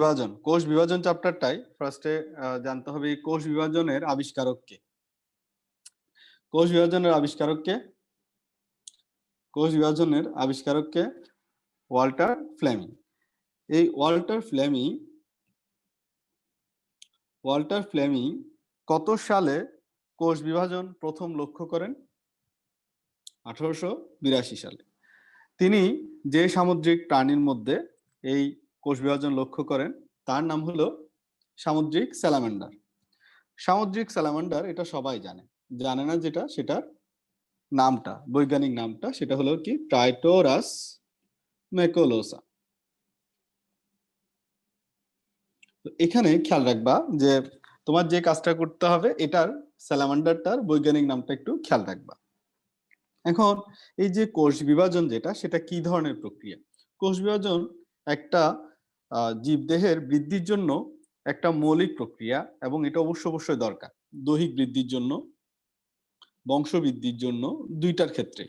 বিভাজন, কোষ বিভাজন চ্যাপ্টারটাই ফার্স্টে জানতে হবে এই কোষ বিভাজনের আবিষ্কারক কে। কোষ বিভাজনের আবিষ্কারক কে? কোষ বিভাজনের আবিষ্কারক কে? Walther Flemming. এই ওয়াল্টার ফ্লেমিং কত সালে কোষ বিভাজন প্রথম লক্ষ্য করেন? 1882 সালে। তিনি যে সামুদ্রিক প্রাণীর মধ্যে এই কোষ বিভাজন লক্ষ্য করেন তার নাম হলো সামুদ্রিক স্যালামান্ডার। সামুদ্রিক স্যালামান্ডার এটা সবাই জানে, জানে না যেটা সেটার নামটা, বৈজ্ঞানিক নামটা সেটা হলো কি ট্রাইটোরাস মেকোলোসা। এখানে খেয়াল রাখবা যে তোমার যে কাজটা করতে হবে এটার স্যালামান্ডারটার বৈজ্ঞানিক নামটা একটু খেয়াল রাখবা। এখন এই যে কোষ বিভাজন যেটা সেটা কি ধরনের প্রক্রিয়া? কোষ বিভাজন একটা জীবদেহের বৃদ্ধির জন্য একটা মৌলিক প্রক্রিয়া এবং এটা অবশ্যই দরকার দৈহিক বৃদ্ধির জন্য, বংশ বৃদ্ধির জন্য, দুইটার ক্ষেত্রে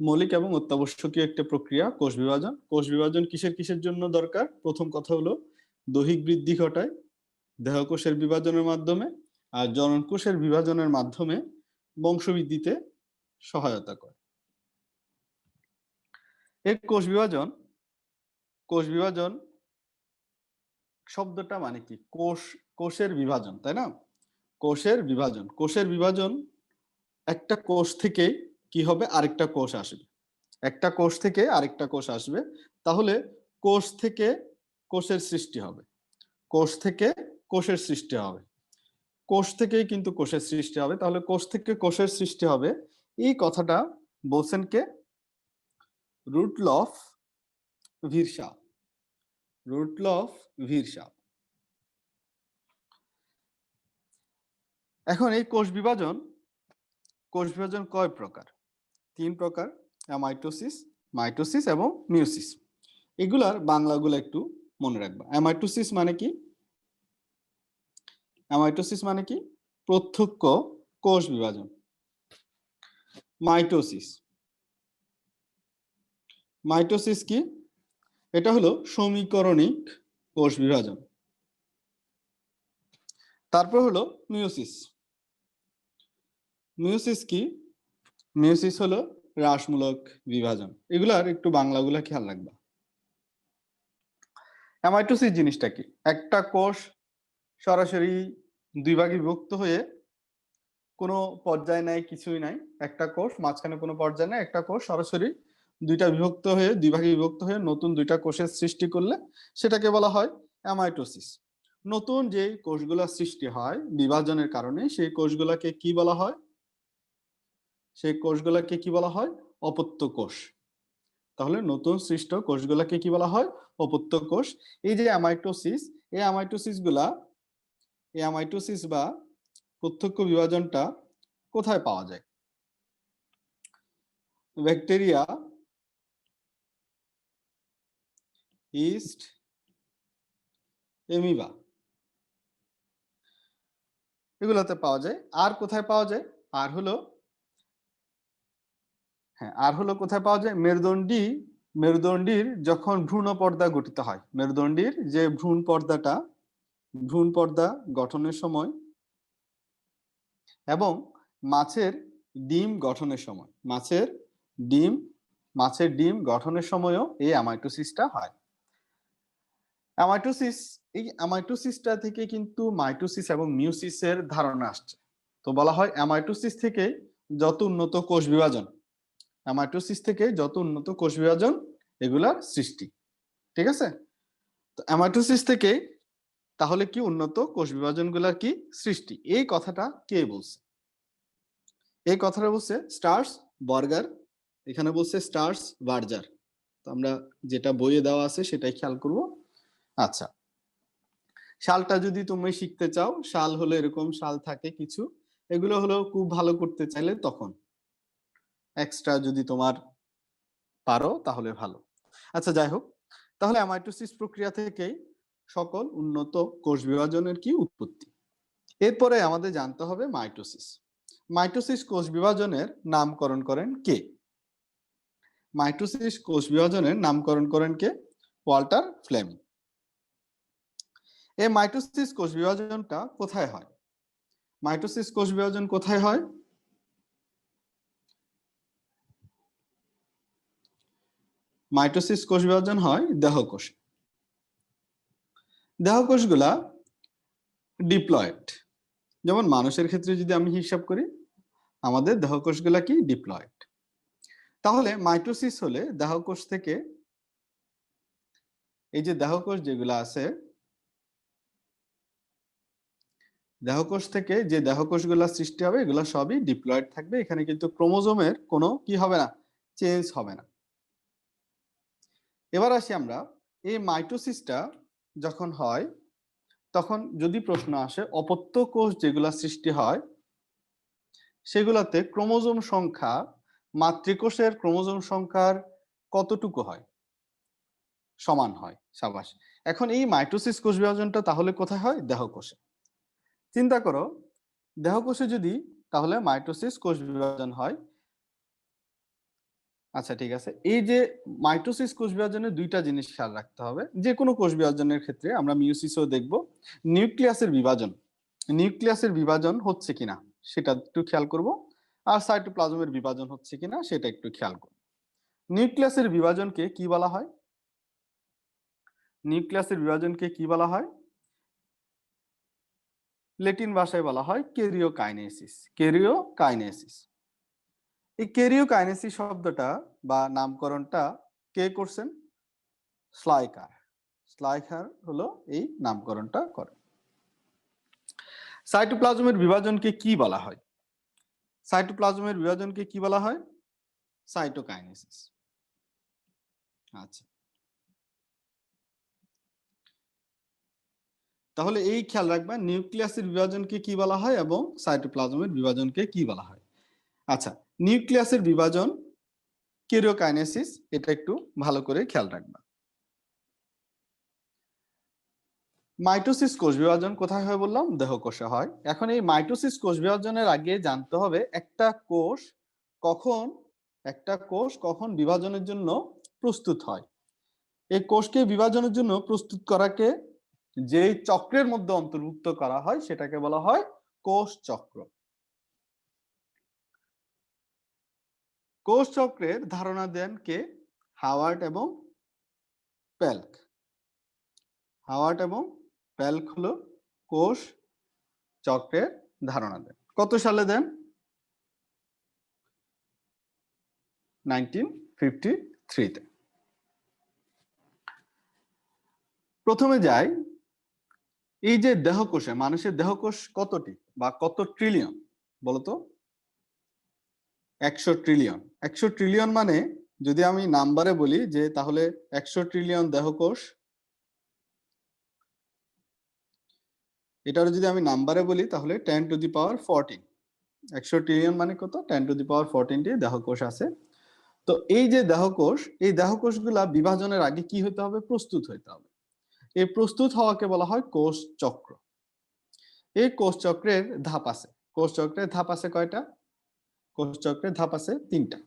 মৌলিক এবং অত্যাবশ্যকীয় একটা প্রক্রিয়া কোষ বিভাজন। কোষ বিভাজন কিসের জন্য দরকার? প্রথম কথা হলো দৈহিক বৃদ্ধি ঘটায় দেহকোষের বিভাজনের মাধ্যমে, আর জননকোষের বিভাজনের মাধ্যমে বংশবৃদ্ধিতে সহায়তা করে। এই কোষ বিভাজন শব্দটা মানে কি? কোষের বিভাজন, তাই না? কোষের বিভাজন একটা কোষ থেকে কি হবে? আরেকটা কোষ আসবে। একটা কোষ থেকে আরেকটা কোষ আসবে, তাহলে কোষ থেকে কোষের সৃষ্টি হবে, কোষ থেকে কোষের সৃষ্টি হবে, কোষ থেকেই কিন্তু কোষের সৃষ্টি হবে। তাহলে কোষ থেকে কোষের সৃষ্টি হবে, এই কথাটা বলছেন কে? রুডলফ ভিরশাও। রুডলফ ভিরশাও। এখন এই কোষ বিভাজন কয় প্রকার? 3 প্রকার, অ্যামাইটোসিস, মাইটোসিস এবং মিওসিস। এগুলার বাংলাগুলো একটু মনে রাখবা। অ্যামাইটোসিস মানে কি? অ্যামাইটোসিস মানে কি? প্রত্যক্ষ কোষ বিভাজন। মাইটোসিস কি? এটা হলো সমীকরণিক কোষ বিভাজন। তারপর হলো মিওসিস। মিওসিস কি? মিওসিস হলো হ্রাসমূলক বিভাজন। এগুলার একটু বাংলাগুলা খেয়াল রাখবা। অ্যামাইটোসিস জিনিসটা কি? একটা কোষ সরাসরি দুই ভাগে বিভক্ত হয়ে কোনো পর্যায় নাই, কিছুই নাই, একটা কোষ মাঝখানে কোনো পর্যায় নাই, একটা কোষ সরাসরি দুই ভাগে বিভক্ত হয়ে নতুন দুইটা কোষের সৃষ্টি করলে সেটাকে বলা হয় অ্যামাইটোসিস। নতুন যে কোষগুলা সৃষ্টি হয় বিভাজনের কারণে সেই কোষগুলাকে কি বলা হয়? অপত্য কোষ। তাহলে নতুন সৃষ্ট কোষগুলাকে কি বলা হয়? অপত্য কোষ। এই যে অ্যামাইটোসিস, এই অ্যামাইটোসিস বা প্রত্যক্ষ বিভাজনটা কোথায় পাওয়া যায়? ব্যাকটেরিয়া, ইস্ট, এমিবা, এগুলোতে পাওয়া যায়। আর কোথায় পাওয়া যায়? আর হলো কোথায় পাওয়া যায়? মেরুদণ্ডীর যখন ভ্রূণ পর্দা গঠিত হয়, মেরুদণ্ডীর যে ভ্রূণ পর্দা গঠনের সময় এবং মাছের ডিম গঠনের সময়ও এই অ্যামাইটোসিসটা হয়। এই অ্যামাইটোসিসটা থেকে কিন্তু মাইটোসিস এবং মিওসিসের ধারণা আসছে। তো বলা হয় অ্যামাইটোসিস থেকে যত উন্নত কোষ বিভাজন এগুলার সৃষ্টি। ঠিক আছে? তো অ্যামাইটোসিস থেকে তাহলে কি উন্নত কোষ বিভাজনগুলোর কি সৃষ্টি? এই কথাটা কে বলছে? এই কথাটা বলছে স্টার্স বার্গার। এখানে বলছে স্টার্স বার্জার। তো আমরা যেটা বইয়ে দেওয়া আছে সেটাই খেয়াল করব। আচ্ছা, শালটা যদি তুমি শিখতে চাও, শাল হলো এরকম শাল থাকে কিছু, এগুলো হলো খুব ভালো করতে চাইলে তখন এক্সট্রা যদি তোমার পারো তাহলে ভালো। আচ্ছা, যাই হোক, তাহলে অ্যামাইটোসিস প্রক্রিয়া থেকেই সকল উন্নত কোষ বিভাজনের কি উৎপত্তি। এরপরে আমাদের জানতে হবে মাইটোসিস কোষ বিভাজনের নামকরণ করেন কে? Walther Flemming. এই মাইটোসিস কোষ বিভাজনটা কোথায় হয়? মাইটোসিস কোষ বিভাজন কোথায় হয়? মাইটোসিস কোষ বিভাজন হয় দেহকোষে। দেহকোষগুলা ডিপ্লয়েড। যেমন মানুষের ক্ষেত্রে যদি আমি হিসাব করি, আমাদের দেহকোষগুলা কি ডিপ্লয়েড। তাহলে মাইটোসিস হলে দেহকোষ থেকে এই যে দেহকোষ যেগুলো আছে, দেহকোষ থেকে যে দেহকোষগুলা সৃষ্টি হবে এগুলো সবই ডিপ্লয়েড থাকবে। এখানে কিন্তু ক্রোমোজোমের কোনো কি হবে না, চেঞ্জ হবে না। এবার আসি আমরা, এই মাইটোসিসটা যখন হয় তখন যদি প্রশ্ন আসে অপত্য কোষ যেগুলা সৃষ্টি হয় সেগুলাতে ক্রোমোজোম সংখ্যা মাতৃকোষের ক্রোমোজোম সংখ্যার কতটুকু হয়? সমান হয়। সাবাস। এখন এই মাইটোসিস কোষ বিভাজনটা তাহলে কোথায় হয়? দেহকোষে। চিন্তা করো, দেহকোষে যদি তাহলে মাইটোসিস কোষ বিভাজন হয়। আচ্ছা ঠিক আছে, এই যে মাইটোসিস কোষ বিভাজনের দুইটা জিনিস খেয়াল রাখতে হবে। যে কোনো কোষ বিভাজনের ক্ষেত্রে আমরা মিওসিসও দেখব, নিউক্লিয়াসের বিভাজন, নিউক্লিয়াসের বিভাজন হচ্ছে কিনা সেটা একটু খেয়াল করব, আর সাইটোপ্লাজমের বিভাজন হচ্ছে কিনা সেটা একটু খেয়াল করব। নিউক্লিয়াসের বিভাজনকে কি বলা হয়? নিউক্লিয়াসের বিভাজনকে কি বলা হয়? ল্যাটিন ভাষায় বলা হয় ক্যারিওকাইনেসিস। ক্যারিওকাইনেসিস। এই ক্যারিওকাইনেসিস শব্দটা বা নামকরণটা কে করছেন? স্লাইকার। স্লাইকার হলো এই নামকরণটা করে। সাইটোপ্লাজমের বিভাজনকে কি বলা হয়? সাইটোপ্লাজমের বিভাজনকে কি বলা হয়? সাইটোকাইনেসিস। আচ্ছা, তাহলে এই খেয়াল রাখবা, নিউক্লিয়াসের বিভাজনকে কি বলা হয় এবং সাইটোপ্লাজমের বিভাজনকে কি বলা হয়। আচ্ছা, নিউক্লিয়াসের বিভাজন ক্যারিওকাইনেসিস, এটা একটু ভালো করে খেয়াল রাখবা। মাইটোসিস কোষ বিভাজন কোথায় হয় বললাম? দেহকোষে হয়। এখন এই মাইটোসিস কোষ বিভাজনের আগে জানতে হবে একটা কোষ কখন বিভাজনের জন্য প্রস্তুত হয়। এই কোষকে বিভাজনের জন্য প্রস্তুত করাকে যে চক্রের মধ্যে অন্তর্ভুক্ত করা হয় সেটাকে বলা হয় কোষ চক্র। কোষ চক্রের ধারণা দেন কে? হাওয়ার্ড এবং প্যালক। হাওয়ার্ড এবং প্যালক হলো কোষ চক্রের ধারণা দেন। কত সালে দেন? 1953-তে। প্রথমে যাই, এই যে দেহকোষে, মানুষের দেহকোষ কতটি বা কত ট্রিলিয়ন বলতো? 100 ট্রিলিয়ন। 100 ট্রিলিয়ন মানে যদি আমি নাম্বারে বলি যে তাহলে 100 ট্রিলিয়ন দেহকোষ, এটার যদি আমি নাম্বারে বলি তাহলে 10 টু দি পাওয়ার 14। 100 ট্রিলিয়ন মানে কত? 10 টু দি পাওয়ার 14টি দেহকোষ আছে। তো এই যে দেহকোষ, এই দেহকোষগুলা বিভাজনের আগে কি হতে হবে? প্রস্তুত হতে হবে। এই প্রস্তুত হওয়াকে বলা হয় কোষ চক্র। এই কোষ চক্রের ধাপ আছে। কোষ চক্রের ধাপ আছে কয়টা? কোষ চক্রের ধাপ আছে 3টা।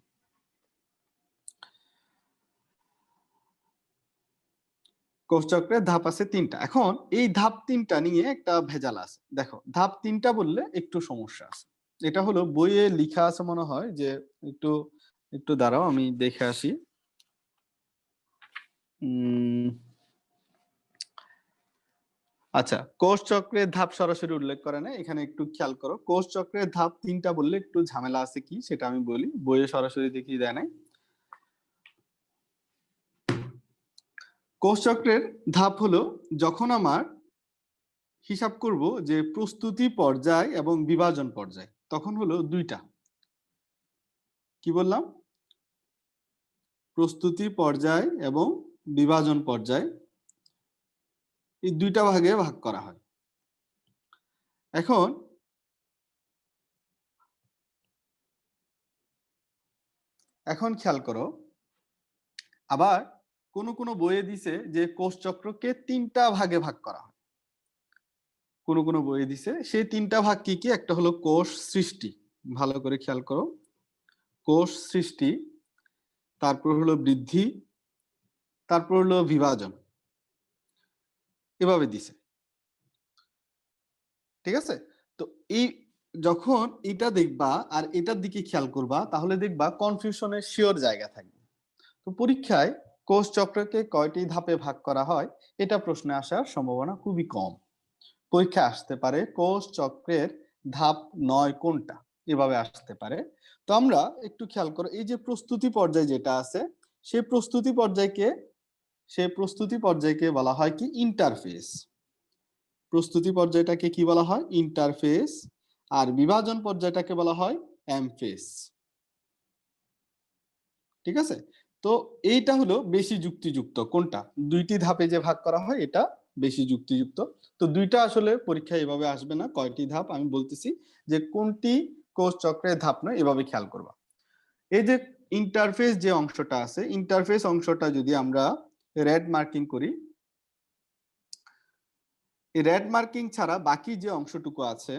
কোষ চক্রের ধাপ আছে 3টা। এখন এই ধাপ 3টা নিয়ে একটা ভেজাল আছে। দেখো, ধাপ 3টা বললে একটু সমস্যা আছে। এটা হলো বইয়ে লেখা আছে মনে হয়, যে একটু একটু দাঁড়াও আমি দেখে আসি। আচ্ছা, কোষ চক্রের ধাপ সরাসরি উল্লেখ করে না, এখানে একটু খেয়াল করো। কোষ চক্রের ধাপ 3টা বললে একটু ঝামেলা আছে, কি সেটা আমি বলি, বইয়ে সরাসরি দেখিয়ে দেয় নাই। কোষ চক্রের ধাপ হলো যখন আমার হিসাব করব যে প্রস্তুতি পর্যায় এবং বিভাজন পর্যায়, তখন হলো 2টা। কি বললাম? প্রস্তুতি পর্যায় এবং বিভাজন পর্যায়, এই 2টা ভাগে ভাগ করা হয়। এখন খেয়াল করো, আবার কোন কোন বইয়ে দিছে যে কোষ চক্রকে 3টা ভাগে ভাগ করা হয়। কোন কোন বইয়ে দিছে সেই 3টা ভাগ কি কি? একটা হলো কোষ সৃষ্টি, ভালো করে খেয়াল করো, কোষ সৃষ্টি, তারপর হলো বৃদ্ধি, তারপর হলো বিভাজন, এভাবে দিছে। ঠিক আছে? তো এই যখন এটা দেখবা আর এটার দিকে খেয়াল করবা তাহলে দেখবা কনফিউশনের শিওর জায়গা থাকবে। তো পরীক্ষায় কোষ চক্রকে কয়টি ধাপে ভাগ করা হয় এটা প্রশ্নে আসার সম্ভাবনা খুবই কম। পরীক্ষায় আসতে পারে কোষ চক্রের ধাপ ৯ কোনটা, এভাবে আসতে পারে। তো আমরা একটু খেয়াল করো, এই যে প্রস্তুতি পর্যায় যেটা আছে সেই প্রস্তুতি পর্যায়কে বলা হয় কি ইন্টারফেস। প্রস্তুতি পর্যায়টাকে কি বলা হয় ইন্টারফেস, আর বিভাজন পর্যায়টাকে বলা হয় এমফেস। ঠিক আছে? তো এইটা হলো বেশি যুক্তিযুক্ত। কোনটা? দুইটি ধাপে যে ভাগ করা হয় এটা বেশি যুক্তিযুক্ত। তো দুইটা আসলে পরীক্ষায় এভাবে আসবে না, কয়টি ধাপ আমি বলতেছি, যে কোনটি কোষ চক্রের ধাপ নয় এভাবে খেয়াল করবা। এই যে ইন্টারফেস যে অংশটা আছে, ইন্টারফেস অংশটা যদি আমরা রেড মার্কিং করি, এই রেড মার্কিং ছাড়া বাকি যে অংশটুকু আছে,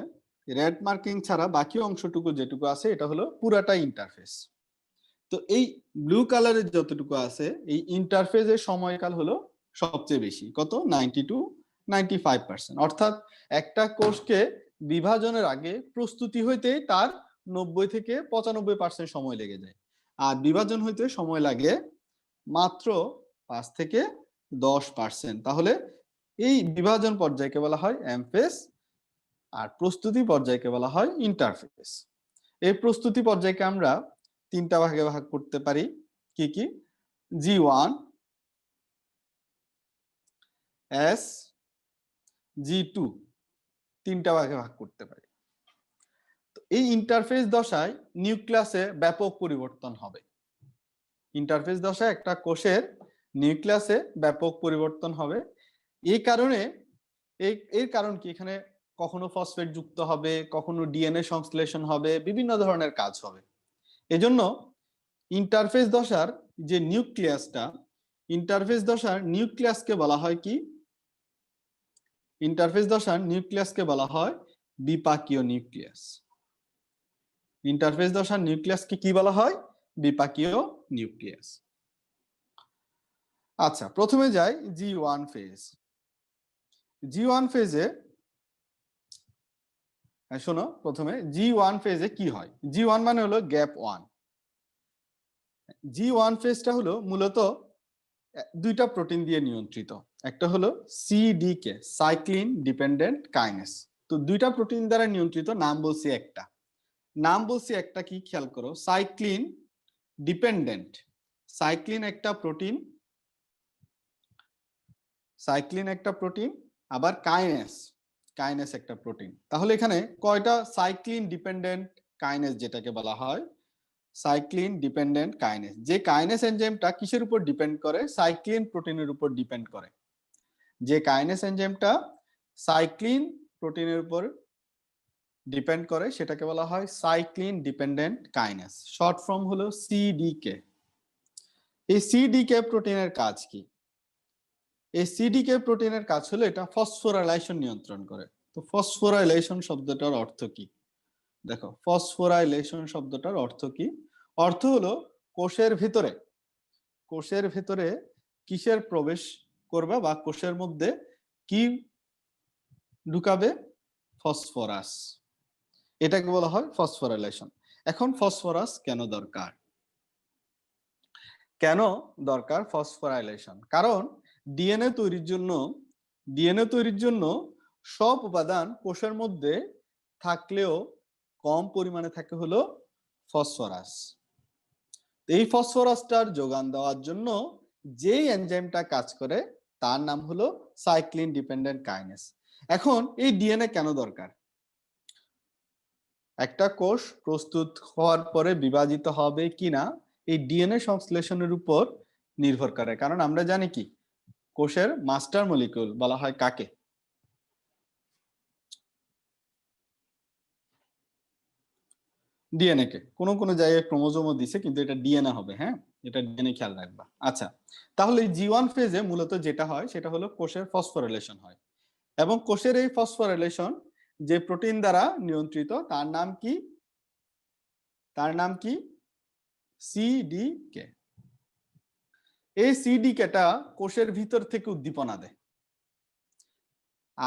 রেড মার্কিং ছাড়া বাকি অংশটুকু যেটুকু আছে এটা হলো পুরাটা ইন্টারফেস। তো এই ব্লু কালারের যতটুকু আছে এই ইন্টারফেসের সময়কাল হলো সবচেয়ে বেশি, কত 90 to 95%। অর্থাৎ একটা কোষকে বিভাজনের আগে প্রস্তুতি হইতে তার 90 থেকে 95% সময় লেগে যায়, আর বিভাজন হইতে সময় লাগে মাত্র 5 থেকে 10%। তাহলে এই বিভাজন পর্যায়কে বলা হয় এমফেস, আর প্রস্তুতি পর্যায়কে বলা হয় ইন্টারফেস। এই প্রস্তুতি পর্যায়কে আমরা তিনটা ভাগে ভাগ করতে পারি। কি কি? G1, S, G2, তিনটা ভাগে ভাগ করতে পারি। তো এই ইন্টারফেস দশায় নিউক্লিয়াসে ব্যাপক পরিবর্তন হবে। ইন্টারফেস দশায় একটা কোষের নিউক্লিয়াসে ব্যাপক পরিবর্তন হবে। এই কারণে এর কারণ কি, এখানে কখনো ফসফেট যুক্ত হবে, কখনো ডিএনএ সংশ্লেষণ হবে, বিভিন্ন ধরনের কাজ হবে। এজন্য ইন্টারফেস দশার যে নিউক্লিয়াসটা, ইন্টারফেস দশার নিউক্লিয়াসকে বলা হয় কি, ইন্টারফেস দশার নিউক্লিয়াসকে বলা হয় বিপাকীয় নিউক্লিয়াস। ইন্টারফেস দশার নিউক্লিয়াসকে কি বলা হয়? বিপাকীয় নিউক্লিয়াস। আচ্ছা, প্রথমে যাই G1 ফেজ। G1 ফেজে শোনো, প্রথমে G1 ফেজে কি হয়? G1 মানে হলো গ্যাপ 1। G1 ফেজটা হলো মূলত দুইটা প্রোটিন দিয়ে নিয়ন্ত্রিত। একটা হলো সিডিকে, সাইক্লিন ডিপেন্ডেন্ট কাইনেস। তো দুইটা প্রোটিন দ্বারা নিয়ন্ত্রিত, নাম বলছি একটা কি খেয়াল করো, সাইক্লিন ডিপেন্ডেন্ট। সাইক্লিন একটা প্রোটিন, আবার কাইনেস একটা প্রোটিন। তাহলে এখানে কয়টা সাইক্লিন ডিপেন্ডেন্ট কাইনেস যেটাকে বলা হয় সাইক্লিন ডিপেন্ডেন্ট কাইনেস। যে কাইনেস এনজাইমটা কিসের উপর ডিপেন্ড করে? সাইক্লিন প্রোটিনের উপর ডিপেন্ড করে। যে কাইনেস এনজাইমটা সাইক্লিন প্রোটিনের উপর ডিপেন্ড করে সেটাকে বলা হয় cyclin dependent kinase, short form হলো সিডিকে। এই সিডিকে প্রোটিনের কাজ কি? এই সিডিকে প্রোটিনের কাজ হলো এটা ফসফোরাইলেশন নিয়ন্ত্রণ করে। তো ফসফোরাইলেশন শব্দটার অর্থ কি? দেখো, ফসফোরাইলেশন শব্দটার অর্থ কি? অর্থ হলো কোষের ভেতরে কিসের প্রবেশ করবে বা কোষের মধ্যে কি ঢুকাবে? ফসফরাস। এটাকে বলা হয় ফসফোরাইলেশন। এখন ফসফরাস কেন দরকার ফসফোরাইলেশন? কারণ ডিএনএ তৈরির জন্য সব উপাদান কোষের মধ্যে থাকলেও কম পরিমাণে থাকে হলো ফসফরাস। এই ফসফরাসটার যোগান দেওয়ার জন্য যেই এনজাইমটা কাজ করে তার নাম হলো সাইক্লিন ডিপেন্ডেন্ট কাইনেস। এখন এই ডিএনএ কেন দরকার? একটা কোষ প্রস্তুত হওয়ার পরে বিভাজিত হবে কিনা এই ডিএনএ সংশ্লেষণের উপর নির্ভর করে। কারণ আমরা জানি কি, কোষের মাস্টার মলিকিউল বলা হয় কাকে? ডিএনএ কে। কোন জায়গায় ক্রোমোজোমও দিছে, কিন্তু এটা ডিএনএ হবে। হ্যাঁ, এটা ডিএনএ খেয়াল রাখবা। আচ্ছা, তাহলে G1 ফেজে মূলত যেটা হয় সেটা হলো কোষের ফসফোরাইলেশন হয়, এবং কোষের এই ফসফোরাইলেশন যে প্রোটিন দ্বারা নিয়ন্ত্রিত তার নাম কি? সিডিকে। এই সিডিকেটা কোষের ভিতর থেকে উদ্দীপনা দেয়,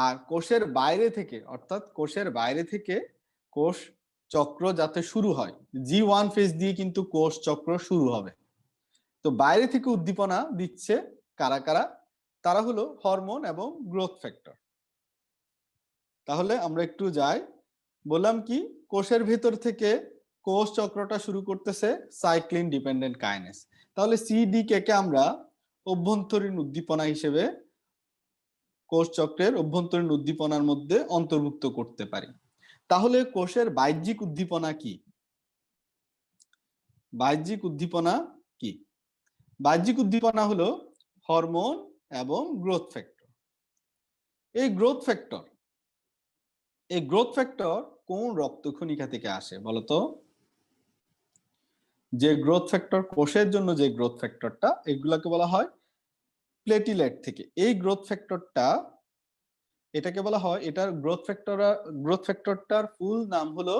আর কোষের বাইরে থেকে, অর্থাৎ কোষের বাইরে থেকে কোষ চক্র যাতে শুরু হয়, G1 ফেজ দিয়ে কিন্তু কোষ চক্র শুরু হবে। তো বাইরে থেকে উদ্দীপনা দিচ্ছে কারা কারা? তারা হলো হরমোন এবং গ্রোথ ফ্যাক্টর। তাহলে আমরা একটু যাই, বললাম কি কোষের ভেতর থেকে কোষ চক্রটা শুরু করতেছে সাইক্লিন ডিপেন্ডেন্ট কাইনেস। তাহলে সিডিকে কে আমরা অভ্যন্তরীণ উদ্দীপনা হিসেবে কোষ চক্রের অভ্যন্তরীণ উদ্দীপনার মধ্যে অন্তর্ভুক্ত করতে পারি। তাহলে কোষের বাহ্যিক উদ্দীপনা কি? বাহ্যিক উদ্দীপনা কি? বাহ্যিক উদ্দীপনা হলো হরমোন এবং গ্রোথ ফ্যাক্টর। এই গ্রোথ ফ্যাক্টর কোন রক্তকণিকা থেকে আসে বলতো? যে গ্রোথ ফ্যাক্টর, কোষের জন্য যে গ্রোথ ফ্যাক্টরটা, এগুলাকে বলা হয় প্লেটিলেট থেকে। এই গ্রোথ ফ্যাক্টরটা, এটাকে বলা হয়, এটার গ্রোথ ফ্যাক্টরটার ফুল নাম হলো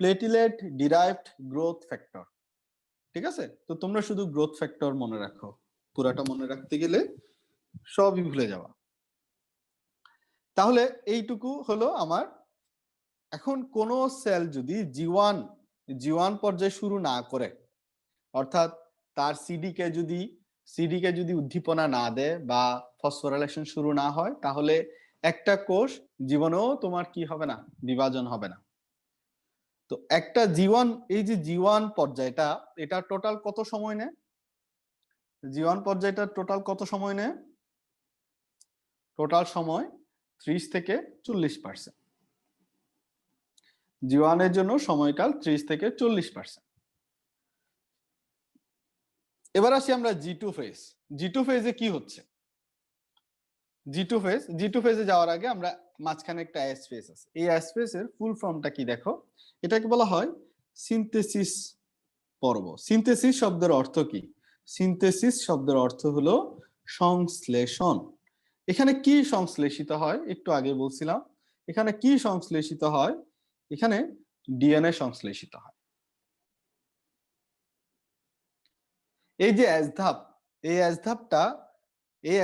প্লেটিলেট ডিরাইভড গ্রোথ ফ্যাক্টর। ঠিক আছে? তো তোমরা শুধু গ্রোথ ফ্যাক্টর মনে রাখো, পুরাটা মনে রাখতে গেলে সবই ভুলে যাওয়া। তাহলে এইটুকু হলো আমার। এখন কোন সেল যদি জি1 পর্যায়ে শুরু না করে, অর্থাৎ তার সিডিকে যদি উদ্দীপনা না দেয় বা ফসফোরাইলেশন শুরু না হয়, তাহলে একটা কোষ জীবনেও তোমার কি হবে না, বিভাজন হবে না। তো একটা এই যে জি1 পর্যায়টা, এটা টোটাল কত সময় নেয়? জি1 পর্যায়টা টোটাল কত সময় নেয়? টোটাল সময় 30 থেকে 40%। জি1 এর জন্য সময়কাল 30 থেকে 40%। এবার আসি আমরা জি2 ফেজ। জি2 ফেজে কি হচ্ছে? জি2 ফেজে যাওয়ার আগে আমরা মাঝখানে একটা এস ফেজ আছে। এই এস ফেজের ফুল ফর্মটা কি দেখো? এটাকে বলা হয় সিনথেসিস পর্ব। সিনথেসিস শব্দের অর্থ কি? সিনথেসিস শব্দের অর্থ হলো সংশ্লেষণ। এখানে কি সংশ্লেষিত হয়? একটু আগে বলছিলাম, এখানে কি সংশ্লেষিত হয়? এখানে ডিএনএ সংশ্লেষিত হয়। এই যে এসধাপ, এই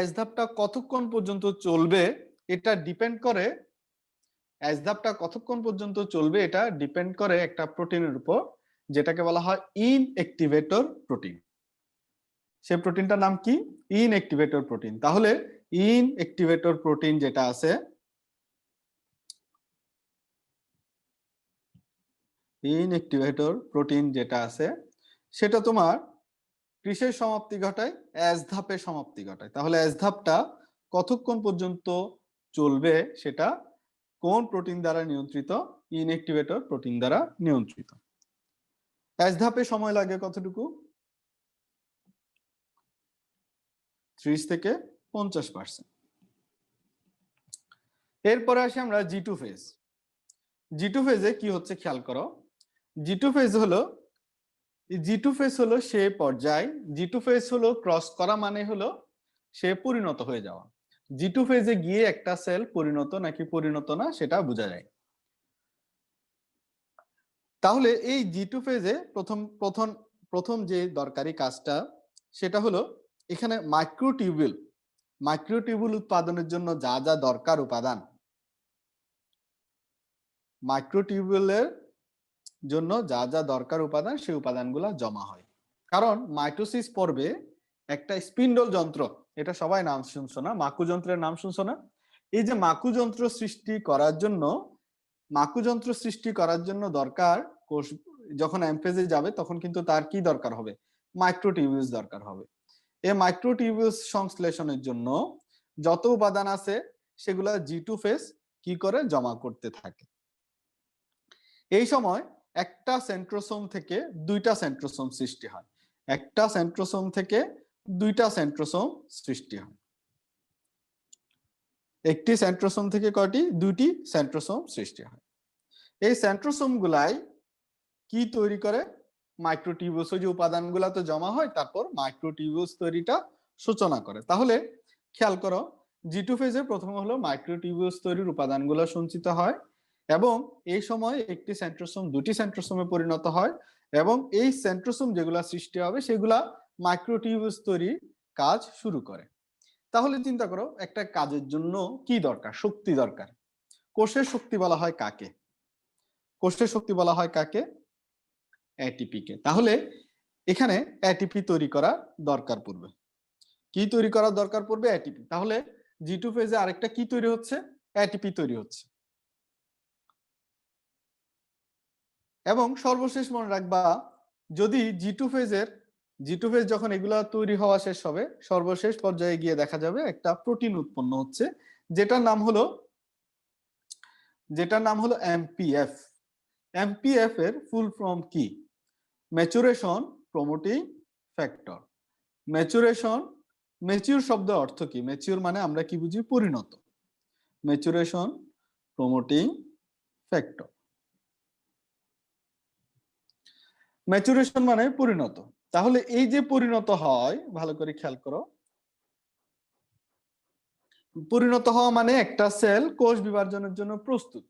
এসধাপটা কতক্ষণ পর্যন্ত চলবে এটা ডিপেন্ড করে, এটা ডিপেন্ড করে একটা প্রোটিনের উপর, যেটাকে বলা হয় ইনঅ্যাক্টিভেটর প্রোটিন। সেই প্রোটিনটার নাম কি? ইনঅ্যাক্টিভেটর প্রোটিন। তাহলে ইনঅ্যাক্টিভেটর প্রোটিন যেটা আছে, সেটা তোমার কিসের সমাপ্তি ঘটায়? এস ধাপে সমাপ্তি ঘটায়। তাহলে এস ধাপটা কতক্ষণ পর্যন্ত চলবে সেটা কোন প্রোটিন দ্বারা নিয়ন্ত্রিত? ইনঅ্যাক্টিভেটর প্রোটিন দ্বারা নিয়ন্ত্রিত। এস ধাপে সময় লাগে কতটুকু? 30 থেকে 50%। এরপরে আসি আমরা জি2 ফেজ। জি2 ফেজে কি হচ্ছে খেয়াল করো। জি2 ফেজ হলো সে পর্যায়, জি2 ফেজ হলো ক্রস করা, মানে হলো সে পরিণত হয়ে যাওয়া। জি2 ফেজে গিয়ে একটা সেল পরিণত নাকি পরিণত না সেটা বোঝা যায়। তাহলে এই জি2 ফেজে প্রথম যে দরকারি কাজটা, সেটা হলো এখানে মাইক্রোটিউবুল উৎপাদনের জন্য যা যা দরকার উপাদান, মাইক্রোটিউবুলের জন্য যা যা দরকার উপাদান, সেই উপাদানগুলো জমা হয়। কারণ মাইটোসিস পর্বে একটা স্পিন্ডল যন্ত্র, এটা সবাই নাম শুনছো না, মাকু যন্ত্রের নাম শুনছো না? এই যে মাকু যন্ত্র সৃষ্টি করার জন্য দরকার, কোষ যখন এমফেজে যাবে তখন কিন্তু তার কি দরকার হবে? মাইক্রোটিউবুলস দরকার হবে। এই মাইক্রোটিউবুলস সংশ্লেষণের জন্য যত উপাদান আছে সেগুলা জি2 ফেজ কি করে জমা করতে থাকে। এই সময় একটা সেন্ট্রোসোম থেকে দুইটা সেন্ট্রোসোম সৃষ্টি হয়। একটা সেন্ট্রোসোম থেকে দুইটা সেন্ট্রোসোম সৃষ্টি হয়। একটি সেন্ট্রোসোম থেকে কয়টি? দুইটি সেন্ট্রোসোম সৃষ্টি হয়। এই সেন্ট্রোসোম গুলাই কি তৈরি করে? মাইক্রোটিউবুলস। ওই যে উপাদানগুলা তো জমা হয়, তারপর মাইক্রোটিউবুলস তৈরিটা সূচনা করে। তাহলে খেয়াল করো, জি2 ফেজে প্রথম হলো মাইক্রোটিউবুলস তৈরির উপাদানগুলো সঞ্চিত হয়, এবং এই সময় একটি সেন্ট্রোসোম দুটি সেন্ট্রোসোমে পরিণত হয়, এবং এই সেন্ট্রোসোম যেগুলা সৃষ্টি হবে সেগুলা মাইক্রোটিউবুলস তৈরির কাজ শুরু করে। তাহলে চিন্তা করো একটা কাজের জন্য কি দরকার, শক্তি দরকার। কোষের শক্তি বলা হয় কাকে? কোষের শক্তি বলা হয় কাকে? এটিপি কে। তাহলে এখানে এটিপি তৈরি করা দরকার পড়বে। কি তৈরি করার দরকার পড়বে? এটিপি। তাহলে জি2 ফেজে আরেকটা কি তৈরি হচ্ছে? এটিপি তৈরি হচ্ছে। এবং সর্বশেষ মনে রাখবা, যদি জি2 ফেজ যখন এগুলা তৈরি হওয়া শেষ হবে, সর্বশেষ পর্যায়ে গিয়ে দেখা যাবে একটা প্রোটিন উৎপন্ন হচ্ছে, যেটার নাম হলো এমপিএফ। এমপিএফ এর ফুল ফর্ম কি? Maturation promoting factor. ম্যাচিউর শব্দ অর্থ কি? ম্যাচিউর মানে আমরা কি বুঝি? পরিণত। Maturation promoting factor. ম্যাচুরেশন মানে পরিণত। তাহলে এই যে পরিণত হয়, ভালো করে খেয়াল করো, পরিণত হওয়া মানে একটা সেল কোষ বিভাজনের জন্য প্রস্তুত।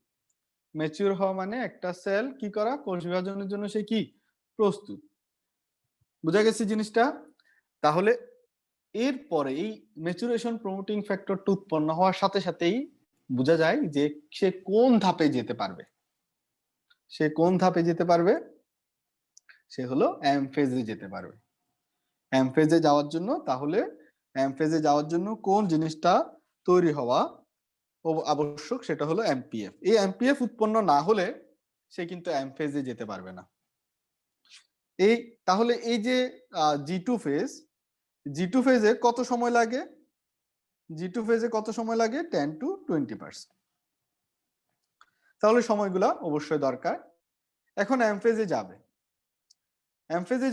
ম্যাচিউর হওয়া মানে একটা সেল কি করা? কোষ বিভাজনের জন্য সে কি? প্রস্তুত। বুঝা গেছে জিনিসটা? তাহলে এরপরে এই ম্যাচুরেশন প্রমোটিং ফ্যাক্টরটা উৎপন্ন হওয়ার সাথে সাথেই বোঝা যায় যে সে কোন ধাপে যেতে পারবে। সে কোন ধাপে যেতে পারবে? সে হলো এম ফেজে যেতে পারবে। এম ফেজে যাওয়ার জন্য, তাহলে এম ফেজে যাওয়ার জন্য কোন জিনিসটা তৈরি হওয়া আবশ্যক? সেটা হলো এমপিএফ। এই এমপিএফ উৎপন্ন না হলে সে কিন্তু এম ফেজে যেতে পারবে না। তাহলে এই যে জি2 ফেজে কত সময় লাগে? জি2 ফেজে কত সময় লাগে? 10 to 20%। তাহলে সময়গুলা অবশ্যই দরকার। এখন এম ফেজে যাবে। এম ফেজে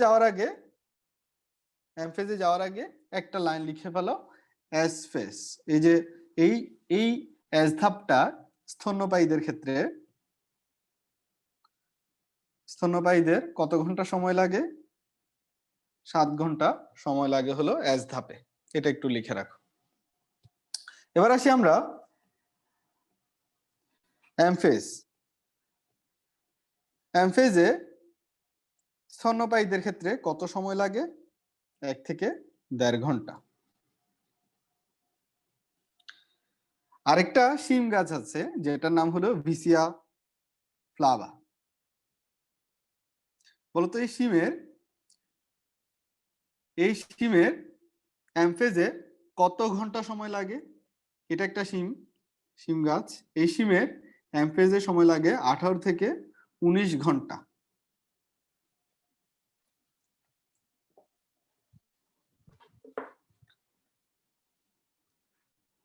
যাওয়ার আগে একটা লাইন লিখে ফেলো, এস ফেজ। এই যে এই এস ধাপটা স্তন্যপায়ীদের ক্ষেত্রে, স্তন্যপায়ীদের কত ঘন্টা সময় লাগে? 7 ঘন্টা সময় লাগে হলো এস ধাপে। এটা একটু লিখে রাখো। এবার আসি আমরা এম ফেজে স্তন্যপায়ীদের ক্ষেত্রে কত সময় লাগে? 1 থেকে 1.5 ঘন্টা। আরেকটা শিম গাছ আছে যেটার নাম হলো ভিসিয়া ফ্লাভা। বলতো এই শিমের এমফেজে কত ঘন্টা সময় লাগে? এটা একটা শিম গাছ। এই শিমের এমফেজে সময় লাগে 18 থেকে 19 ঘন্টা।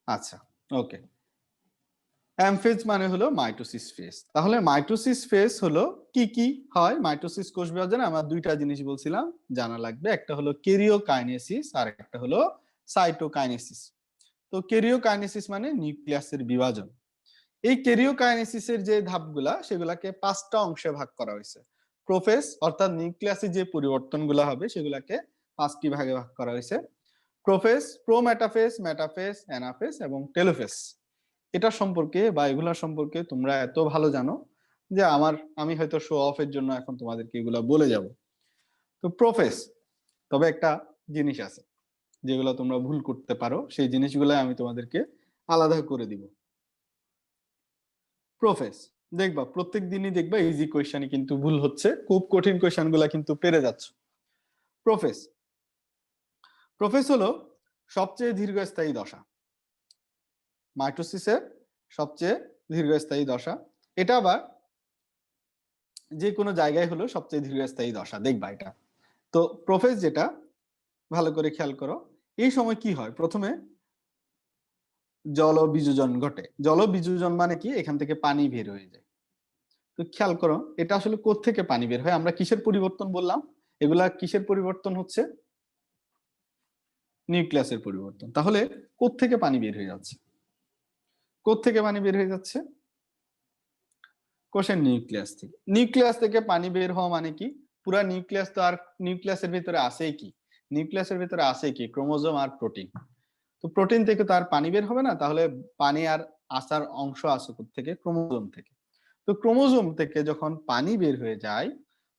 আচ্ছা, ওকে। এমফেজ মানে হলো মাইটোসিস ফেজ। তাহলে মাইটোসিস ফেজ হলো কি কি হয়? মাইটোসিস কোষ বিভাজনে আমরা দুইটা জিনিস বলছিলাম জানা লাগবে, একটা হলো ক্যারিওকাইনেসিস আর একটা হলো সাইটোকাইনেসিস। তো ক্যারিওকাইনেসিস মানে নিউক্লিয়াসের বিভাজন। এই ক্যারিওকাইনেসিসের যে ধাপগুলা, সেগুলাকে 5টা অংশে ভাগ করা হয়েছে। প্রোফেজ অর্থাৎ নিউক্লিয়াসে যে পরিবর্তনগুলো হবে সেগুলাকে 5টি ভাগে ভাগ করা হয়েছে। প্রোফেজ, প্রোমেটাফেজ, মেটাফেজ, অ্যানাফেজ এবং টেলোফেজ। এটা সম্পর্কে বা এগুলা সম্পর্কে তোমরা এত ভালো জানো যে আমি হয়তো শো অফের জন্য এখন তোমাদেরকে এগুলা বলে যাব। তো প্রোফেজ, তবে একটা জিনিস আছে যেগুলো তোমরা ভুল করতে পারো, সেই জিনিসগুলো আমি তোমাদেরকে আলাদা করে দিব। প্রোফেজ দেখবা প্রত্যেক দিনই দেখবা ইজি কোয়েশ্চেনই কিন্তু ভুল হচ্ছে, খুব কঠিন কোয়েশ্চেন গুলা কিন্তু পেরে যাচ্ছ। প্রোফেজ হলো সবচেয়ে দীর্ঘস্থায়ী দশা, মাইটোসিসের সবচেয়ে দীর্ঘস্থায়ী দশা। এটা আবার যে কোনো জায়গায় হলো সবচেয়ে দীর্ঘস্থায়ী দশা, দেখবা এটা। তো প্রোফেজ যেটা, ভালো করে খেয়াল করো, এই সময় কি হয়? প্রথমে জলবিযোজন ঘটে। জলবিযোজন মানে কি? এখান থেকে পানি বের হয়ে যায়। তো খেয়াল করো এটা আসলে কোত্থেকে পানি বের হয়? আমরা কিসের পরিবর্তন বললাম? এগুলা কিসের পরিবর্তন হচ্ছে? নিউক্লিয়াসের পরিবর্তন। তাহলে কোত্থেকে পানি বের হয়ে যাচ্ছে? কোত্থেকে পানি বের হয়ে যাচ্ছে? কোষের নিউক্লিয়াস থেকে। নিউক্লিয়াস থেকে পানি বের হওয়া মানে কি? পুরা নিউক্লিয়াস তো, আর নিউক্লিয়াসের ভিতরে আছেই কি? নিউক্লিয়াসের ভিতরে আছে কি? ক্রোমোজোম আর প্রোটিন। তো প্রোটিন থেকে তো আর পানি বের হবে না, তাহলে পানি আর আসার অংশ আছে থেকে? ক্রোমোজোম থেকে। তো ক্রোমোজোম থেকে যখন পানি বের হয়ে যায়,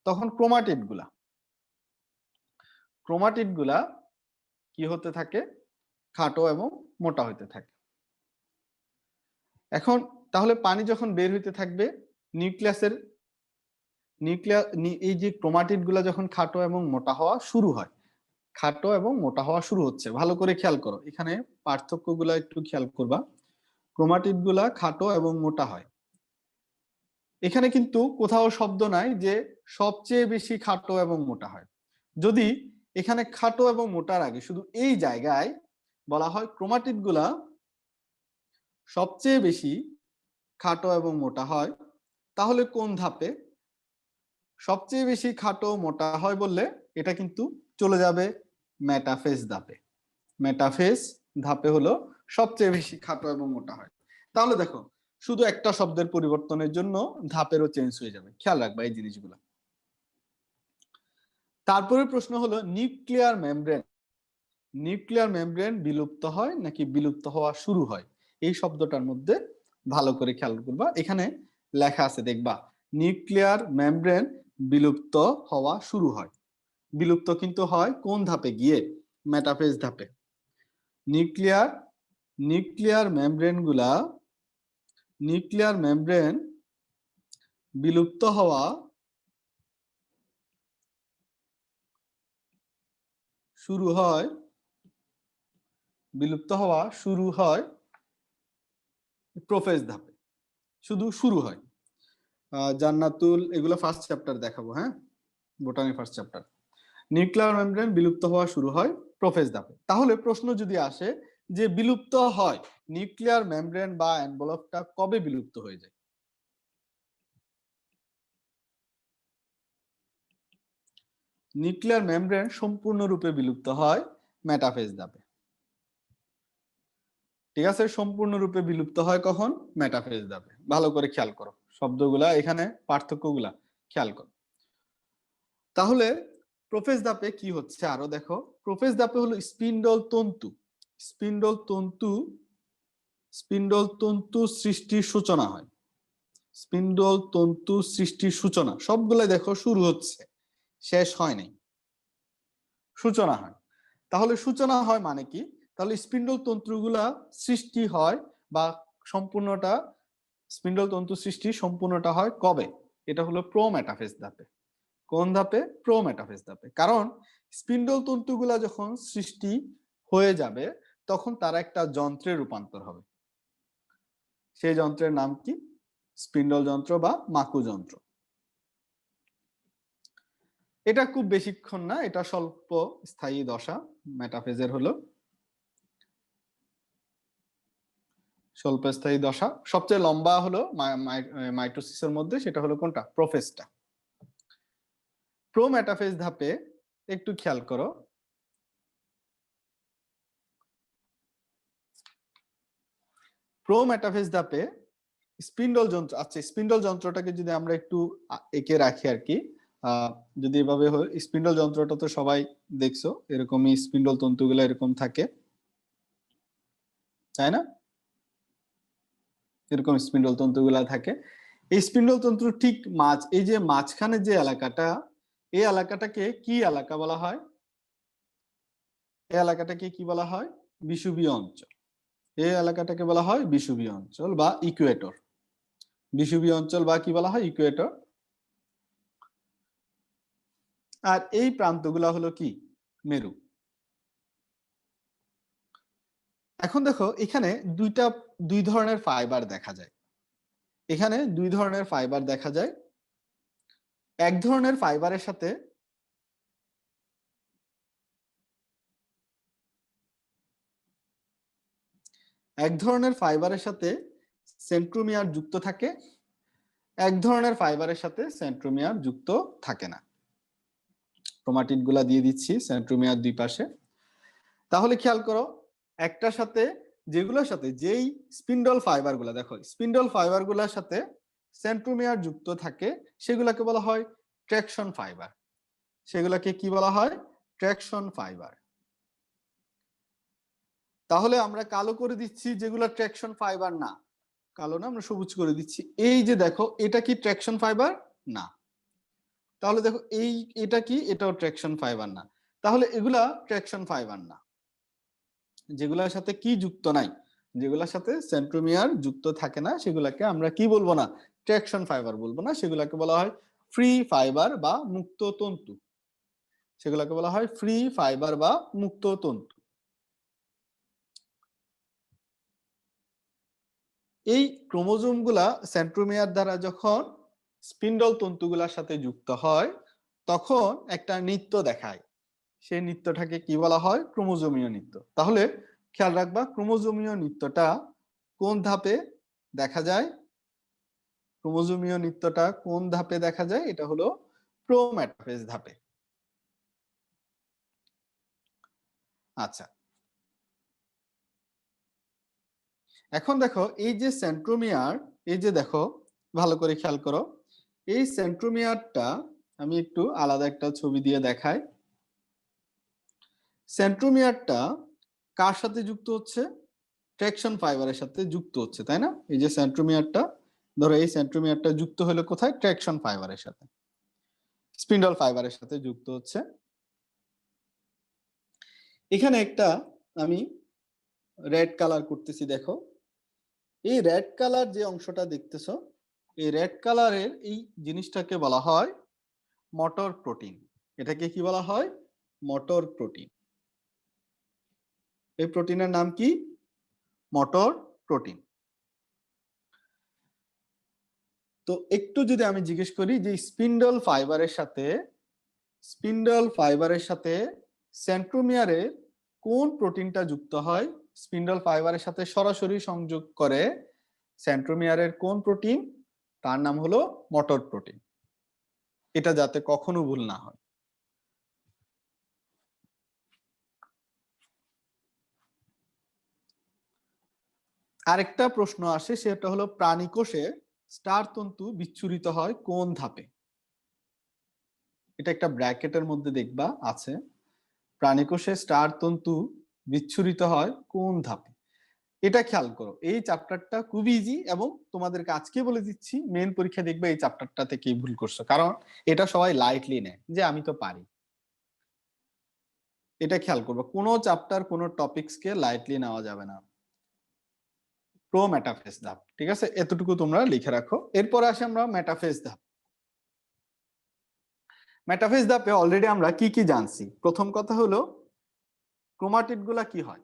তখন ক্রোমাটিড গুলা কি হতে থাকে? খাটো এবং মোটা হইতে থাকে। এখন তাহলে পানি যখন বের হইতে থাকবে, নিউক্লিয়াসের এই যে ক্রোমাটিড গুলা যখন খাটো এবং মোটা হওয়া শুরু হয়, খাটো এবং মোটা হওয়া শুরু হচ্ছে, ভালো করে খেয়াল করো, এখানে পার্থক্যগুলা একটু খেয়াল করবা। ক্রোমাটিড গুলা খাটো এবং মোটা হয়। এখানে কিন্তু কোথাও শব্দ নাই যে সবচেয়ে বেশি খাটো এবং মোটা হয়। যদি এখানে খাটো এবং মোটার আগে শুধু এই জায়গায় বলা হয় ক্রোমাটিড গুলা সবচেয়ে বেশি খাটো এবং মোটা হয়, তাহলে কোন ধাপে? সবচেয়ে বেশি খাটো মোটা হয় বললে এটা কিন্তু চলে যাবে মেটাফেজ ধাপে। মেটাফেজ ধাপে হলো সবচেয়ে বেশি খাটো এবং মোটা হয়। তাহলে দেখো, শুধু একটা শব্দের পরিবর্তনের জন্য ধাপেরও চেঞ্জ হয়ে যাবে, খেয়াল রাখবা এই জিনিসগুলো। তারপরে প্রশ্ন হলো নিউক্লিয়ার মেমব্রেন। নিউক্লিয়ার মেমব্রেন বিলুপ্ত হয় নাকি বিলুপ্ত হওয়া শুরু হয়? এই শব্দটার মধ্যে ভালো করে খেয়াল করবা, এখানে লেখা আছে দেখবা, নিউক্লিয়ার মেমব্রেন বিলুপ্ত হওয়া শুরু হয়। বিলুপ্ত কিন্তু হয় কোন ধাপে গিয়ে? মেটাফেজ ধাপে। নিউক্লিয়ার মেমব্রেন বিলুপ্ত হওয়া শুরু হয় প্রোফেজ ধাপে। শুধু শুরু হয়। জান্নাতুল এগুলো ফার্স্ট চ্যাপ্টার দেখাবো, হ্যাঁ, botany first chapter. Nuclear membrane বিলুপ্ত হওয়া শুরু হয় প্রোফেজ ধাপে। তাহলে প্রশ্ন যদি আসে যে বিলুপ্ত হয়, নিউক্লিয়ার মেমব্রেন বা এনভেলপটা কবে বিলুপ্ত হয়ে যায়? নিউক্লিয়ার মেমব্রেন সম্পূর্ণরূপে বিলুপ্ত হয় মেটাফেজ ধাপে। ঠিক আছে, সম্পূর্ণরূপে বিলুপ্ত হয় কখন? মেটাফেজ ধাপে। ভালো করে খেয়াল করো শব্দগুলা, এখানে পার্থক্যগুলা খেয়াল করো। তাহলে প্রোফেজ ধাপে কি হচ্ছে আরো দেখো। প্রোফেজ ধাপে হলো স্পিন্ডল তন্তু সৃষ্টির সূচনা হয়। স্পিন্ডল তন্তু সৃষ্টির সূচনা, সবগুলা দেখো শুরু হচ্ছে, শেষ হয় নাই, সূচনা হয়। তাহলে সূচনা হয় মানে কি? তাহলে স্পিন্ডল তন্তুগুলা সৃষ্টি হয় বা সম্পূর্ণটা, স্পিন্ডল তন্তু সৃষ্টি সম্পূর্ণটা হয় কবে? এটা হলো প্রোমেটাফেজ ধাপে। কোন ধাপে? প্রোমেটাফেজ ধাপে। কারণ স্পিন্ডল তন্তুগুলা যখন সৃষ্টি হয়ে যাবে তখন তারা একটা যন্ত্রে রূপান্তর হবে। সেই যন্ত্রের নাম কি? স্পিন্ডল যন্ত্র বা মাকু যন্ত্র। এটা খুব বেশিক্ষণ না, এটা স্বল্প স্থায়ী দশা মেটাফেজের হলো স্বল্প স্থায়ী দশা। সবচেয়ে লম্বা হলো মাইটোসিসের মধ্যে, সেটা হলো কোনটা? প্রোফেজটা। প্রোমেটাফেজ ধাপে একটু খেয়াল করো, প্রোমেটাফেজ ধাপে স্পিন্ডল যন্ত্র, আচ্ছা স্পিন্ডল যন্ত্রটাকে যদি আমরা একটু এঁকে রাখি আর কি, যদি এভাবে হয়, স্পিন্ডল যন্ত্রটা তো সবাই দেখছো, এরকমই স্পিন্ডল তন্তুগুলো এরকম থাকে, তাই না? এরকম স্পিন্ডল তন্তুগুলা থাকে। এই স্পিন্ডল তন্তুর ঠিক এই যে মাঝখানে যে এলাকাটা, এই এলাকাটাকে কি এলাকা বলা হয়? এই এলাকাটাকে কি বলা হয়? বিষুবীয় অঞ্চল। এই এলাকাটাকে বলা হয় বিষুবীয় অঞ্চল বা ইকুয়েটর। বিষুবীয় অঞ্চল বা কি বলা হয়? ইকুয়েটর। আর এই প্রান্তগুলা হলো কি? মেরু। এখন দেখো এখানে দুই ধরনের ফাইবার দেখা যায়। এখানে দুই ধরনের ফাইবার দেখা যায়। এক ধরনের ফাইবারের সাথে সেন্ট্রোমিয়ার যুক্ত থাকে, এক ধরনের ফাইবারের সাথে সেন্ট্রোমিয়ার যুক্ত থাকে না। ক্রোমাটিড গুলা দিয়ে দিচ্ছি সেন্ট্রোমিয়ার দুই পাশে। তাহলে খেয়াল করো, একটার সাথে যেগুলোর সাথে যেই স্পিন্ডল ফাইবার গুলা, দেখো স্পিন্ডল ফাইবার গুলার সাথে সেন্ট্রোমিয়ার যুক্ত থাকে সেগুলাকে বলা হয় ট্র্যাকশন ফাইবার। সেগুলাকে কি বলা হয়? Traction fibre. তাহলে আমরা কালো করে দিচ্ছি যেগুলো ট্র্যাকশন ফাইবার না, কালো না, আমরা সবুজ করে দিচ্ছি। এই যে দেখো, এটা কি ট্র্যাকশন ফাইবার? না। তাহলে দেখো এটা কি? এটাও ট্র্যাকশন ফাইবার না। তাহলে এগুলা ট্র্যাকশন ফাইবার না। যেগুলোর সাথে কি যুক্ত নাই, যেগুলোর সাথে সেন্ট্রোমিয়ার যুক্ত থাকে না, সেগুলোকে আমরা কি বলবো না, ট্রাকশন ফাইবার বলবো না, সেগুলোকে বলা হয় ফ্রি ফাইবার বা মুক্ত তন্তু। সেগুলোকে বলা হয় ফ্রি ফাইবার বা মুক্ত তন্তু। এই ক্রোমোজোমগুলা সেন্ট্রোমিয়ার দ্বারা যখন স্পিন্ডল তন্তুগুলার সাথে যুক্ত হয় তখন একটা নৃত্য দেখায়। সেই নৃত্যটাকে কি বলা হয়, ক্রোমোজোমীয় নৃত্য। তাহলে খেয়াল রাখবা, ক্রোমোজোমীয় নৃত্যটা কোন ধাপে দেখা যায়? ক্রোমোজোমীয় নৃত্যটা কোন ধাপে দেখা যায়? এটা হলো প্রোমেটাফেজ ধাপে। আচ্ছা, এখন দেখো এই যে সেন্ট্রোমিয়ার, এই যে দেখো ভালো করে খেয়াল করো, এই সেন্ট্রোমিয়ারটা আমি একটু আলাদা একটা ছবি দিয়ে দেখাই। সেন্ট্রোমিয়ারটা কার সাথে যুক্ত হচ্ছে? ট্রাকশন ফাইবারের সাথে যুক্ত হচ্ছে, তাই না? এই যে সেন্ট্রোমিয়ারটা, ধরো এই সেন্ট্রোমিয়ারটা যুক্ত হলো কোথায়? ট্রাকশন ফাইবারের সাথে, স্পিন্ডল ফাইবারের সাথে যুক্ত হচ্ছে। এখানে একটা আমি রেড কালার করতেছি, দেখো এই রেড কালার যে অংশটা দেখতেছো, এই রেড কালারের এই জিনিসটাকে বলা হয় মোটর প্রোটিন। এটাকে কি বলা হয়? Motor protein. এই প্রোটিনের নাম কি? Motor protein. তো একটু যদি আমি জিজ্ঞেস করি যে স্পিন্ডল ফাইবারের সাথে সেন্ট্রোমিয়ারের কোন প্রোটিনটা যুক্ত হয়? স্পিন্ডল ফাইবারের সাথে সরাসরি সংযোগ করে সেন্ট্রোমিয়ারের কোন প্রোটিন? তার নাম হলো মোটর প্রোটিন। এটা যাতে কখনো ভুল না হয়। আরেকটা প্রশ্ন আসে, সেটা হলো প্রাণী কোষে স্টার তন্তু বিচ্ছুরিত হয় কোন ধাপে? এটা একটা ব্র্যাকেটের মধ্যে দেখবা আছে, প্রাণী কোষে স্টার তন্তু বিচ্ছুরিত হয় কোন ধাপে? এটা খেয়াল করো, এই চ্যাপ্টারটা খুব ইজি এবং তোমাদেরকে আজকে বলে দিচ্ছি, মেন পরীক্ষা দেখবে এই চ্যাপ্টারটা থেকে ভুল করছো, কারণ এটা সবাই লাইটলি নেয় যে আমি তো পারি। এটা খেয়াল করবো, কোনো চ্যাপ্টার কোনো টপিকসকে লাইটলি নেওয়া যাবে না। প্রো মেটাফেজ ধাপ, ঠিক আছে, এতটুকু তোমরা লিখে রাখো। এরপরে আসে আমরা মেটাফেজ ধাপ। মেটাফেজ ধাপে অলরেডি আমরা কি কি জানছি। প্রথম কথা হলো ক্রোমাটিড গুলা কি হয়?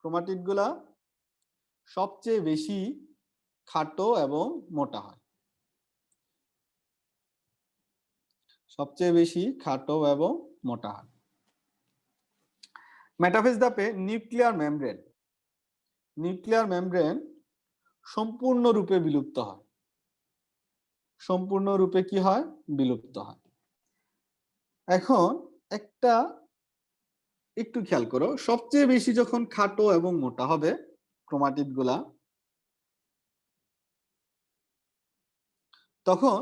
ক্রোমাটিড গুলা সবচেয়ে বেশি খাটো এবং মোটা হয়। সবচেয়ে বেশি খাটো এবং মোটা হয়। মেটাফেজ ধাপে নিউক্লিয়ার মেমব্রেন সম্পূর্ণরূপে বিলুপ্ত হয়। সম্পূর্ণরূপে কি হয়? বিলুপ্ত হয়। এখন একটা একটু খেয়াল করো, সবচেয়ে বেশি যখন খাটো এবং মোটা হবে ক্রোমাটিড গুলা, তখন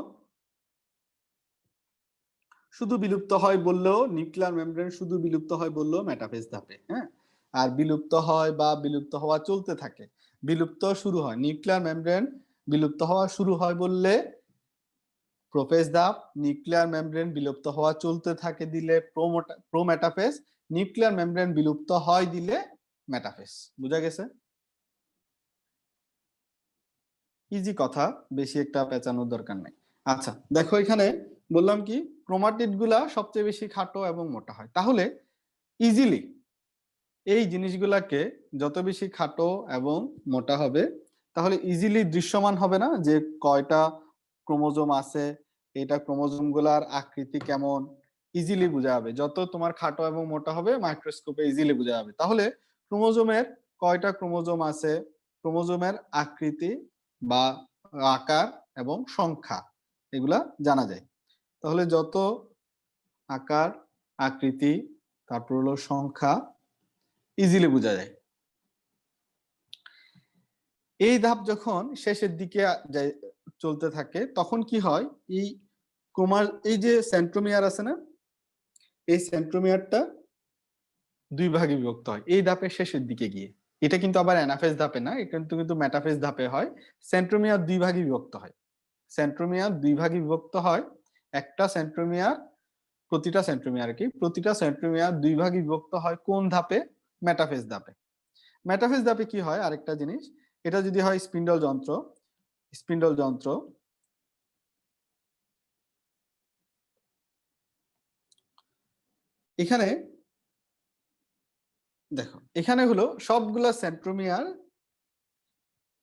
শুধু বিলুপ্ত হয় বললেও, নিউক্লিয়ার মেমব্রেন শুধু বিলুপ্ত হয় বললেও মেটাফেজ ধাপে, হ্যাঁ। আর বিলুপ্ত হয় বা বিলুপ্ত হওয়া চলতে থাকে, বিলুপ্ত শুরু হয়, নিউক্লিয়ার মেমব্রেন বিলুপ্ত হওয়া শুরু হয় বললে প্রোফেজ ধাপ, নিউক্লিয়ার মেমব্রেন বিলুপ্ত হওয়া চলতে থাকে দিলে প্রোমেটাফেজ, নিউক্লিয়ার মেমব্রেন বিলুপ্ত হয় দিলে মেটাফেজ। বুঝা গেছে? ইজি কথা, বেশি একটা পেঁচানোর দরকার নেই। আচ্ছা দেখো, এখানে বললাম কি ক্রোমাটিড গুলা সবচেয়ে বেশি খাটো এবং মোটা হয়, তাহলে ইজিলি এই জিনিসগুলাকে যত বেশি খাটো এবং মোটা হবে তাহলে ইজিলি দৃশ্যমান হবে না যে কয়টা ক্রোমোজোম আছে, এটা ক্রোমোজোম গুলার আকৃতি কেমন, ইজিলি বোঝা যাবে। যত তোমার খাটো এবং মোটা হবে মাইক্রোস্কোপে ইজিলি বোঝা যাবে। তাহলে ক্রোমোজোমের কয়টা ক্রোমোজোম আছে, ক্রোমোজোমের আকৃতি বা আকার এবং সংখ্যা এগুলা জানা যায়। তাহলে যত আকার, আকৃতি, তারপর হলো সংখ্যা, ইজিলি বোঝা যায়। এই ধাপ যখন শেষের দিকে চলতে থাকে তখন কি হয়, এই যে সেন্ট্রোমিয়ার আছে না, এই সেন্ট্রোমিয়ারটা দুই ভাগে বিভক্ত হয় এই ধাপের শেষের দিকে গিয়ে। এটা কিন্তু আবার অ্যানাফেজ ধাপে না, এটা কিন্তু মেটাফেজ ধাপে হয়। সেন্ট্রোমিয়ার দুই ভাগে বিভক্ত হয়। সেন্ট্রোমিয়ার দুই ভাগে বিভক্ত হয়। একটা সেন্ট্রোমিয়ার, প্রতিটা সেন্ট্রোমিয়ার দুই ভাগে বিভক্ত হয় কোন ধাপে? মেটাফেজ ধাপে। মেটাফেজ ধাপে কি হয় আরেকটা জিনিস, এটা যদি হয় স্পিন্ডল যন্ত্র, স্পিন্ডল যন্ত্র এখানে দেখো এখানে হলো সবগুলা সেন্ট্রোমিয়ার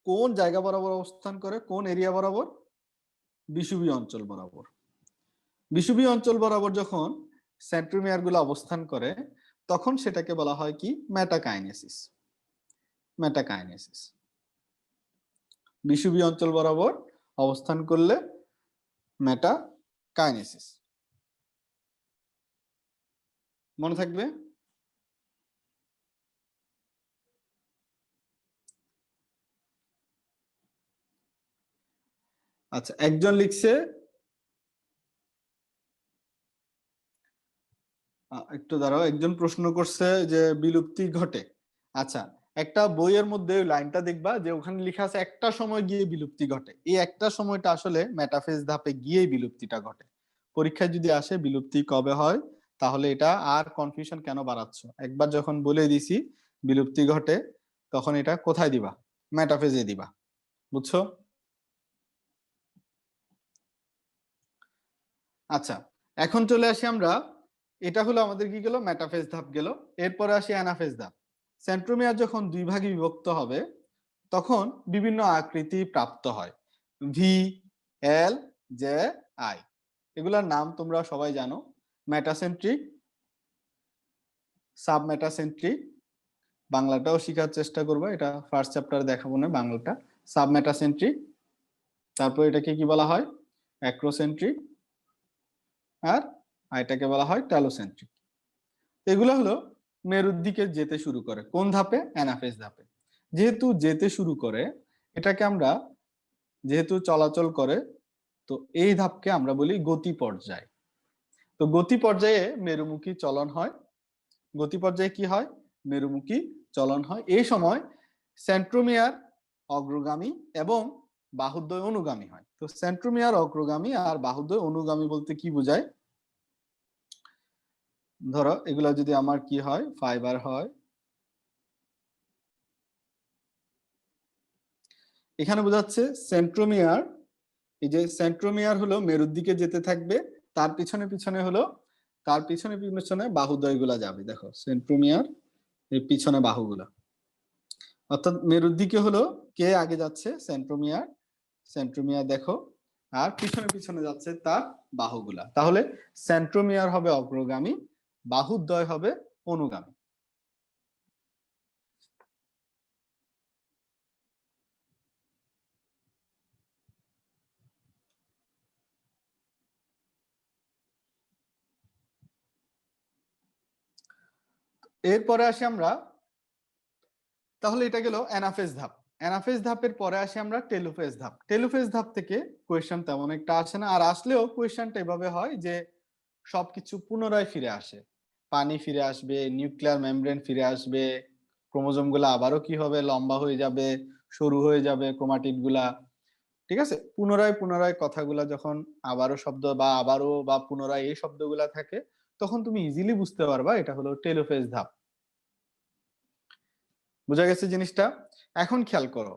কোন জায়গা বরাবর অবস্থান করে, কোন এরিয়া বরাবর, বিষুবীয় অঞ্চল বরাবর। বিষুবীয় অঞ্চল বরাবর যখন সেন্ট্রোমিয়ার গুলো অবস্থান করে তখন সেটাকে বলা হয় কি মেটাকাইনেসিস। মেটাকাইনেসিস বিষুবীয় অঞ্চল বরাবর অবস্থান করলে মেটাকাইনেসিস। মনে থাকবে? আচ্ছা, একজন লিখছে একটু দাঁড়াও, একজন প্রশ্ন করছে যে বিলুপ্তি ঘটে। আচ্ছা, একটা বইয়ের মধ্যে লাইনটা দেখবা যে ওখানে লেখা আছে একটা সময় গিয়ে বিলুপ্তি ঘটে। এই একটা সময়টা আসলে মেটাফেজ ধাপে গিয়েই বিলুপ্তিটা ঘটে। পরীক্ষায় যদি আসে বিলুপ্তি কবে হয়, তাহলে এটা আর কনফিউশন কেন বাড়াচ্ছ? একবার যখন বলে দিছি বিলুপ্তি ঘটে, তখন এটা কোথায় দিবা? মেটাফেজে দিবা। বুঝছো? আচ্ছা, এখন চলে আসি আমরা, এটা হলো আমাদের কি গেল, মেটাফেজ ধাপ গেল। এরপরে আসি অ্যানাফেজ ধাপ। সেন্ট্রোমিয়ার যখন দুই ভাগে বিভক্ত হবে তখন বিভিন্ন আকৃতি প্রাপ্ত হয়, ভি, এল, জে, আই। এগুলার নাম তোমরা সবাই জানো, মেটাসেন্ট্রিক, সাবমেটাসেন্ট্রিক। বাংলাটাও শেখার চেষ্টা করবো, এটা ফার্স্ট চ্যাপ্টারে দেখাবো না বাংলাটা। সাবমেটাসেন্ট্রিক, তারপর এটাকে কি বলা হয়, অ্যাক্রোসেন্ট্রিক, আর এটাকে বলা হয় ট্যালোসেন্ট্রিক। এগুলো হলো মেরুর দিকে যেতে শুরু করে কোন ধাপে? অ্যানাফেজ ধাপে। যেহেতু যেতে শুরু করে, এটাকে আমরা যেহেতু চলাচল করে, তো এই ধাপকে আমরা বলি গতি পর্যায়। তো গতি পর্যায়ে মেরুমুখী চলন হয়। গতি পর্যায়ে কি হয়? মেরুমুখী চলন হয়। এই সময় সেন্ট্রোমিয়ার অগ্রগামী এবং বাহুদ্বয় অনুগামী হয়। তো সেন্ট্রোমিয়ার অগ্রগামী আর বাহুদ্বয় অনুগামী বলতে কি বোঝায়? ধরো এগুলা যদি আমার কি হয়, ফাইবার হয়, এখানে বোঝাচ্ছে সেন্ট্রোমিয়ার, এই যে সেন্ট্রোমিয়ার হলো মেরুর দিকে যেতে থাকবে, তার পিছনে পিছনে হলো, তার পিছনে পিছনে বাহুদ্বয় গুলা যাবে। দেখো সেন্ট্রোমিয়ার এই পিছনে বাহুগুলা, অর্থাৎ মেরুর দিকে হলো কে আগে যাচ্ছে? সেন্ট্রোমিয়ার। সেন্ট্রোমিয়ার দেখো, আর পিছনে পিছনে যাচ্ছে তার বাহুগুলা। তাহলে সেন্ট্রোমিয়ার হবে অগ্রগামী, বাহুদ্বয় হবে অনুগামী। এরপরে আসি আমরা, তাহলে এটা গেল অ্যানাফেজ ধাপ। অ্যানাফেজ ধাপের পরে আসি আমরা টেলোফেজ ধাপ। টেলোফেজ ধাপ থেকে কোয়েশ্চেন তেমন একটা আসে না, আর আসলেও কোয়েশ্চেনটা এভাবে হয় যে সবকিছু পুনরায় ফিরে আসে। পানি ফিরে আসবে, নিউক্লিয়ার মেমব্রেন ফিরে আসবে, ক্রোমোজোম গুলা আবারও কি হবে, লম্বা হয়ে যাবে, সরু হয়ে যাবে ক্রোমাটিড গুলা। ঠিক আছে, পুনরায় পুনরায় কথাগুলা যখন আবারও শব্দ বা আবারও বা পুনরায় এই শব্দগুলা থাকে, তখন তুমি ইজিলি বুঝতে পারবা এটা হলো টেলোফেজ ধাপ। বোঝা গেছে জিনিসটা? এখন খেয়াল করো,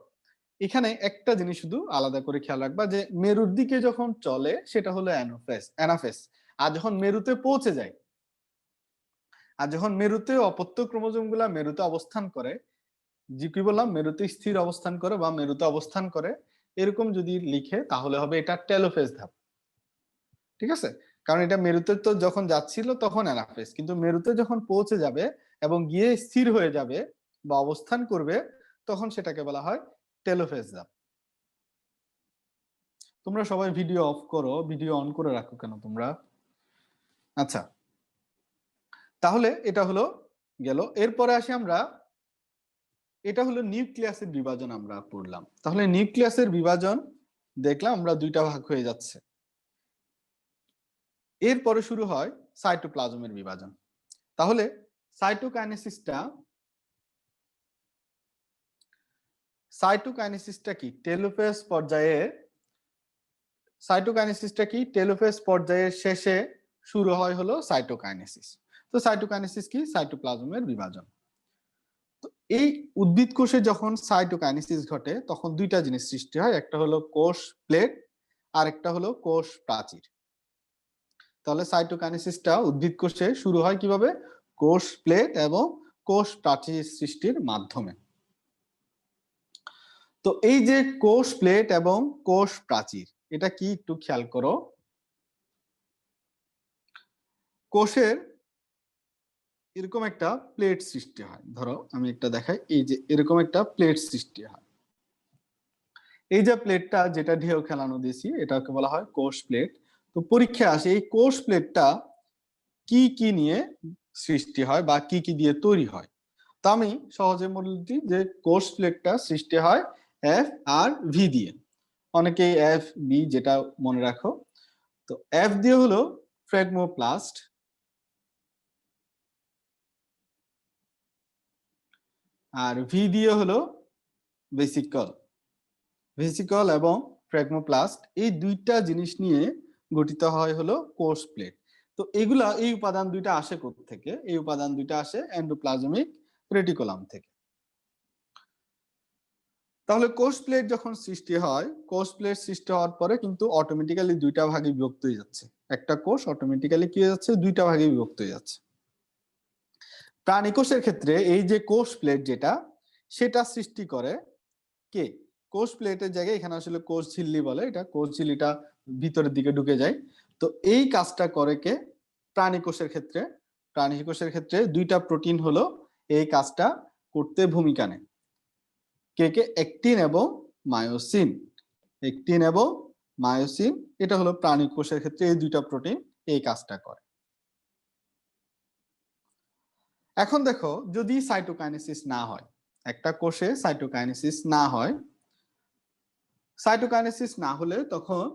এখানে একটা জিনিস শুধু আলাদা করে খেয়াল রাখবা, যে মেরুর দিকে যখন চলে সেটা হলো অ্যানাফেজ। আর যখন মেরুতে পৌঁছে যায়, আর যখন মেরুতে অপত্য ক্রোমোজোম গুলা মেরুতে অবস্থান করে, যে কি বললাম, মেরুতে স্থির অবস্থান করে বা মেরুতে অবস্থান করে, এরকম যদি লিখে তাহলে হবে এটা টেলোফেজ ধাপ। ঠিক আছে, কারণ এটা মেরুতে তো যখন যাচ্ছিল তখন অ্যানাফেজ, কিন্তু মেরুতে যখন পৌঁছে যাবে এবং গিয়ে স্থির হয়ে যাবে বা অবস্থান করবে, তখন সেটাকে বলা হয় টেলোফেজ ধাপ। তোমরা সবাই ভিডিও অফ করো, ভিডিও অন করে রাখো কেন তোমরা? আচ্ছা, তাহলে এটা হলো গেল। এরপরে আসি আমরা, এটা হলো নিউক্লিয়াসের বিভাজন আমরা পড়লাম। তাহলে নিউক্লিয়াসের বিভাজন দেখলাম আমরা, দুইটা ভাগ হয়ে যাচ্ছে। এরপরে শুরু হয় সাইটোপ্লাজমের বিভাজন। তাহলে সাইটোকাইনেসিসটা, সাইটোকাইনেসিসটা কি টেলোফেজ পর্যায়ে, সাইটোকাইনেসিসটা কি টেলোফেজ পর্যায়ের শেষে শুরু হয় হলো সাইটোকাইনেসিস। তো সাইটোকাইনেসিস কি? সাইটোপ্লাজমের বিভাজন। এই উদ্ভিদ কোষে যখন সাইটোকাইনেসিস ঘটে তখন দুইটা জিনিস সৃষ্টি হয়, একটা হলো কোষ প্লেট আর একটা হলো কোষ প্রাচীর। তাহলে সাইটোকাইনেসিসটা উদ্ভিদ কোষে শুরু হয় কিভাবে? কোষ প্লেট এবং কোষ প্রাচীর সৃষ্টির মাধ্যমে। তো এই যে কোষ প্লেট এবং কোষ প্রাচীর, এটা কি একটু খেয়াল করো। কোষের এরকম একটা প্লেট সৃষ্টি হয়, ধরো আমি একটা দেখাই, এই যে এরকম একটা প্লেট সৃষ্টি হয়। এই যে প্লেটটা যেটা ঢেউ খেলানো দিয়েছি এটাকে বলা হয় কোষ প্লেট। তো পরীক্ষায় আসে এই কোষ প্লেটটা কি কি নিয়ে সৃষ্টি হয় বা কি কি দিয়ে তৈরি হয়। তো আমি সহজে বলে দিই যে কোষ প্লেটটা সৃষ্টি হয় এফ আর ভি দিয়ে। অনেকেই এফ বি যেটা মনে রাখো। তো এফ দিয়ে হলো ফ্রেগমোপ্লাস্ট, আর ভি দিয়ে হলো ভেসিকল। ভেসিকল এবং ফ্রেগমোপ্লাস্ট এই দুইটা জিনিস নিয়ে গঠিত হয় হলো কোষ প্লেট। তো এগুলা, এই উপাদান দুইটা আসে থেকে? এই উপাদান দুইটা আসে এন্ডোপ্লাজমিক রেটিকুলাম থেকে। তাহলে কোষ প্লেট যখন সৃষ্টি হয়, কোষ প্লেট সৃষ্টি হওয়ার পরে কিন্তু অটোমেটিক্যালি দুইটা ভাগে বিভক্ত হয়ে যাচ্ছে। একটা কোষ অটোমেটিক্যালি কি হয়ে যাচ্ছে? দুইটা ভাগে বিভক্ত হয়ে যাচ্ছে। প্রাণী কোষের ক্ষেত্রে এই যে কোষ প্লেট যেটা, সেটা সৃষ্টি করে কে? কোষ প্লেটের জায়গায় এখানে আসলে কোষ ঝিল্লি বলে, এটা কোষ ঝিল্লিটা ভিতরের দিকে ঢুকে যায়। তো এই কাজটা করে কে? প্রাণী কোষের ক্ষেত্রে। প্রাণী কোষের ক্ষেত্রে দুইটা প্রোটিন হলো এই কাজটা করতে ভূমিকা নেয়। কে কে? অ্যাক্টিন এবং মায়োসিন। অ্যাক্টিন এবং মায়োসিন, এটা হলো প্রাণী কোষের ক্ষেত্রে এই দুইটা প্রোটিন এই কাজটা করে। এখন দেখো, যদি সাইটোকাইনেসিস না হয়, একটা কোষে সাইটোকাইনেসিস না হয়, সাইটোকাইনেসিস না হলে তখন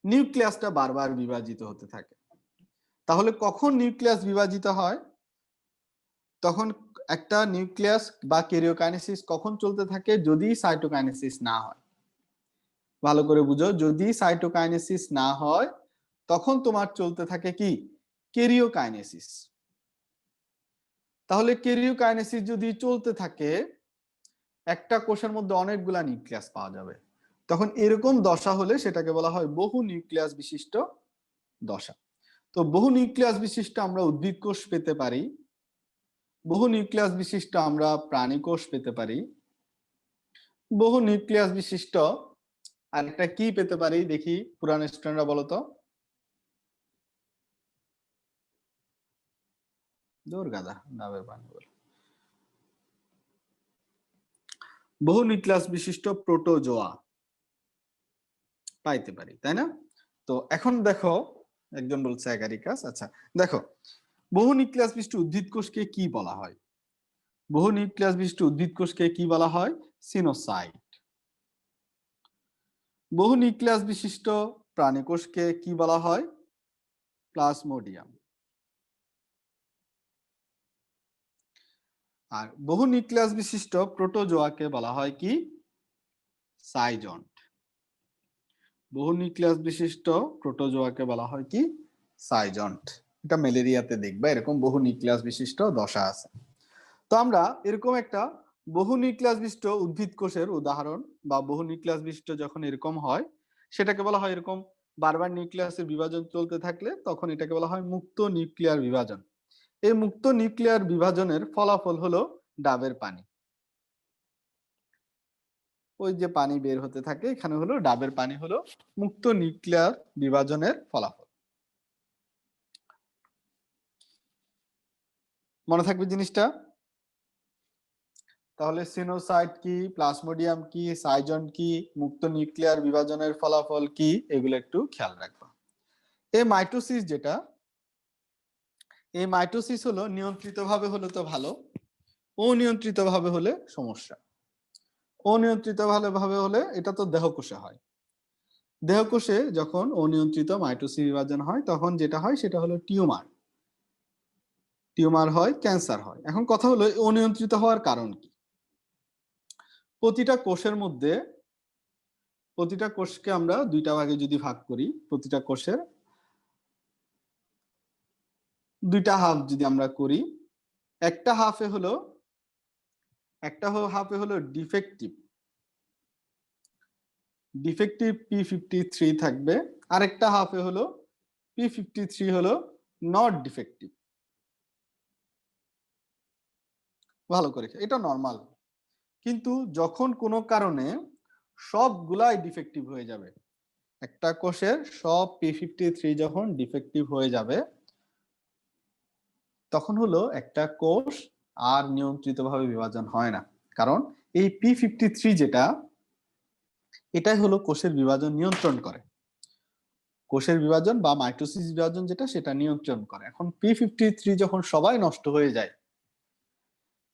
নিউক্লিয়াসটা বারবার বিভাজিত হতে থাকে। তাহলে কখন নিউক্লিয়াস বিভাজিত হয়? তখন একটা নিউক্লিয়াস বা ক্যারিওকাইনেসিস কখন চলতে থাকে? যদি সাইটোকাইনেসিস না হয়। ভালো করে বুঝো, যদি সাইটোকাইনেসিস না হয় তখন তোমার চলতে থাকে কি? ক্যারিওকাইনেসিস। তাহলে ক্যারিওকাইনেসিস যদি চলতে থাকে, একটা কোষের মধ্যে অনেকগুলা নিউক্লিয়াস পাওয়া যাবে। তখন এরকম দশা হলে সেটাকে বলা হয় বহু নিউক্লিয়াস বিশিষ্ট দশা। তো বহু নিউক্লিয়াস বিশিষ্ট আমরা উদ্ভিদ কোষ পেতে পারি, বহু নিউক্লিয়াস বিশিষ্ট আমরা প্রাণী কোষ পেতে পারি, বহু নিউক্লিয়াস বিশিষ্ট আরেকটা কি পেতে পারি দেখি, পুরানো স্টুডেন্টরা বলো তো। দূর গাদা, ডাবের পানি বলে। বহু নিউক্লিয়াস বিশিষ্ট প্রোটোজোয়া পাইতে পারি, তাই না? তো এখন দেখো, একজন বলছে অ্যাগারিকাস। আচ্ছা দেখো, বহু নিউক্লিয়াস বিশিষ্ট উদ্ভিদ কোষকে কি বলা হয়? বহু নিউক্লিয়াস বিশিষ্ট উদ্ভিদ কোষকে কি বলা হয়? সিনোসাইট। বহু নিউক্লিয়াস বিশিষ্ট প্রাণী কোষকে কি বলা হয়? প্লাজমোডিয়াম। আর বহু নিউক্লিয়াস বিশিষ্ট প্রোটোজোয়াকে বলা হয় কি? সাইজন্ট। বহু নিউক্লিয়াস বিশিষ্ট প্রোটোজোয়াকে বলা হয় কি? সাইজন্ট। এটা ম্যালেরিয়াতে দেখবা এরকম বহু নিউক্লিয়াস বিশিষ্ট দশা আছে। তো আমরা এরকম একটা বহু নিউক্লিয়াস বিশিষ্ট উদ্ভিদ কোষের উদাহরণ বা বহু নিউক্লিয়াস বিশিষ্ট যখন এরকম হয় সেটাকে বলা হয়, এরকম বারবার নিউক্লিয়াসের বিভাজন চলতে থাকলে তখন এটাকে বলা হয় মুক্ত নিউক্লিয়ার বিভাজন। এই মুক্ত নিউক্লিয়ার বিভাজনের ফলাফল হলো ডাবের পানি। ওই যে পানি বের হতে থাকে, এখানে হলো ডাবের পানি হলো মুক্ত নিউক্লিয়ার বিভাজনের ফলাফল। মনে থাকবে জিনিসটা? তাহলে সিনোসাইট কি, প্লাজমোডিয়াম কি, সাইজন কি, মুক্ত নিউক্লিয়ার বিভাজনের ফলাফল কি, এগুলো একটু খেয়াল রাখবা। এই মাইটোসিস যেটা, এই মাইটোসিস হলো নিয়ন্ত্রিতভাবে হলে তো ভালো, অনিয়ন্ত্রিতভাবে হলে সমস্যা। অনিয়ন্ত্রিতভাবে হলে এটা তো দেহকোষে হয়। দেহকোষে যখন অনিয়ন্ত্রিত মাইটোসিস বিভাজন হয় তখন যেটা হয় সেটা হলো টিউমার। টিউমার হয়, ক্যান্সার হয়। এখন কথা হলো অনিয়ন্ত্রিত হওয়ার কারণ কি? প্রতিটা কোষের মধ্যে, প্রতিটা কোষকে আমরা দুইটা ভাগে যদি ভাগ করি, প্রতিটা কোষের দুইটা হাফ যদি আমরা করি, একটা হাফে হলো একটা হাফে হলো ডিফেক্টিভ P53 থাকবে, আরেকটা হাফে হলো P53 হলো নট ডিফেক্টিভ। ভালো করে, এটা নরমাল। কিন্তু যখন কোনো কারণে সবগুলাই ডিফেক্টিভ হয়ে যাবে, একটা কোষের সব P53 যখন ডিফেক্টিভ হয়ে যাবে, তখন হলো একটা কোষ আর নিয়ন্ত্রিতভাবে বিভাজন হয় না। কারণ এই P53 যেটা, এটাই হলো কোষের বিভাজন নিয়ন্ত্রণ করে। কোষের বিভাজন বা মাইটোসিস বিভাজন যেটা, সেটা নিয়ন্ত্রণ করে। এখন P53 যখন সবাই নষ্ট হয়ে যায়,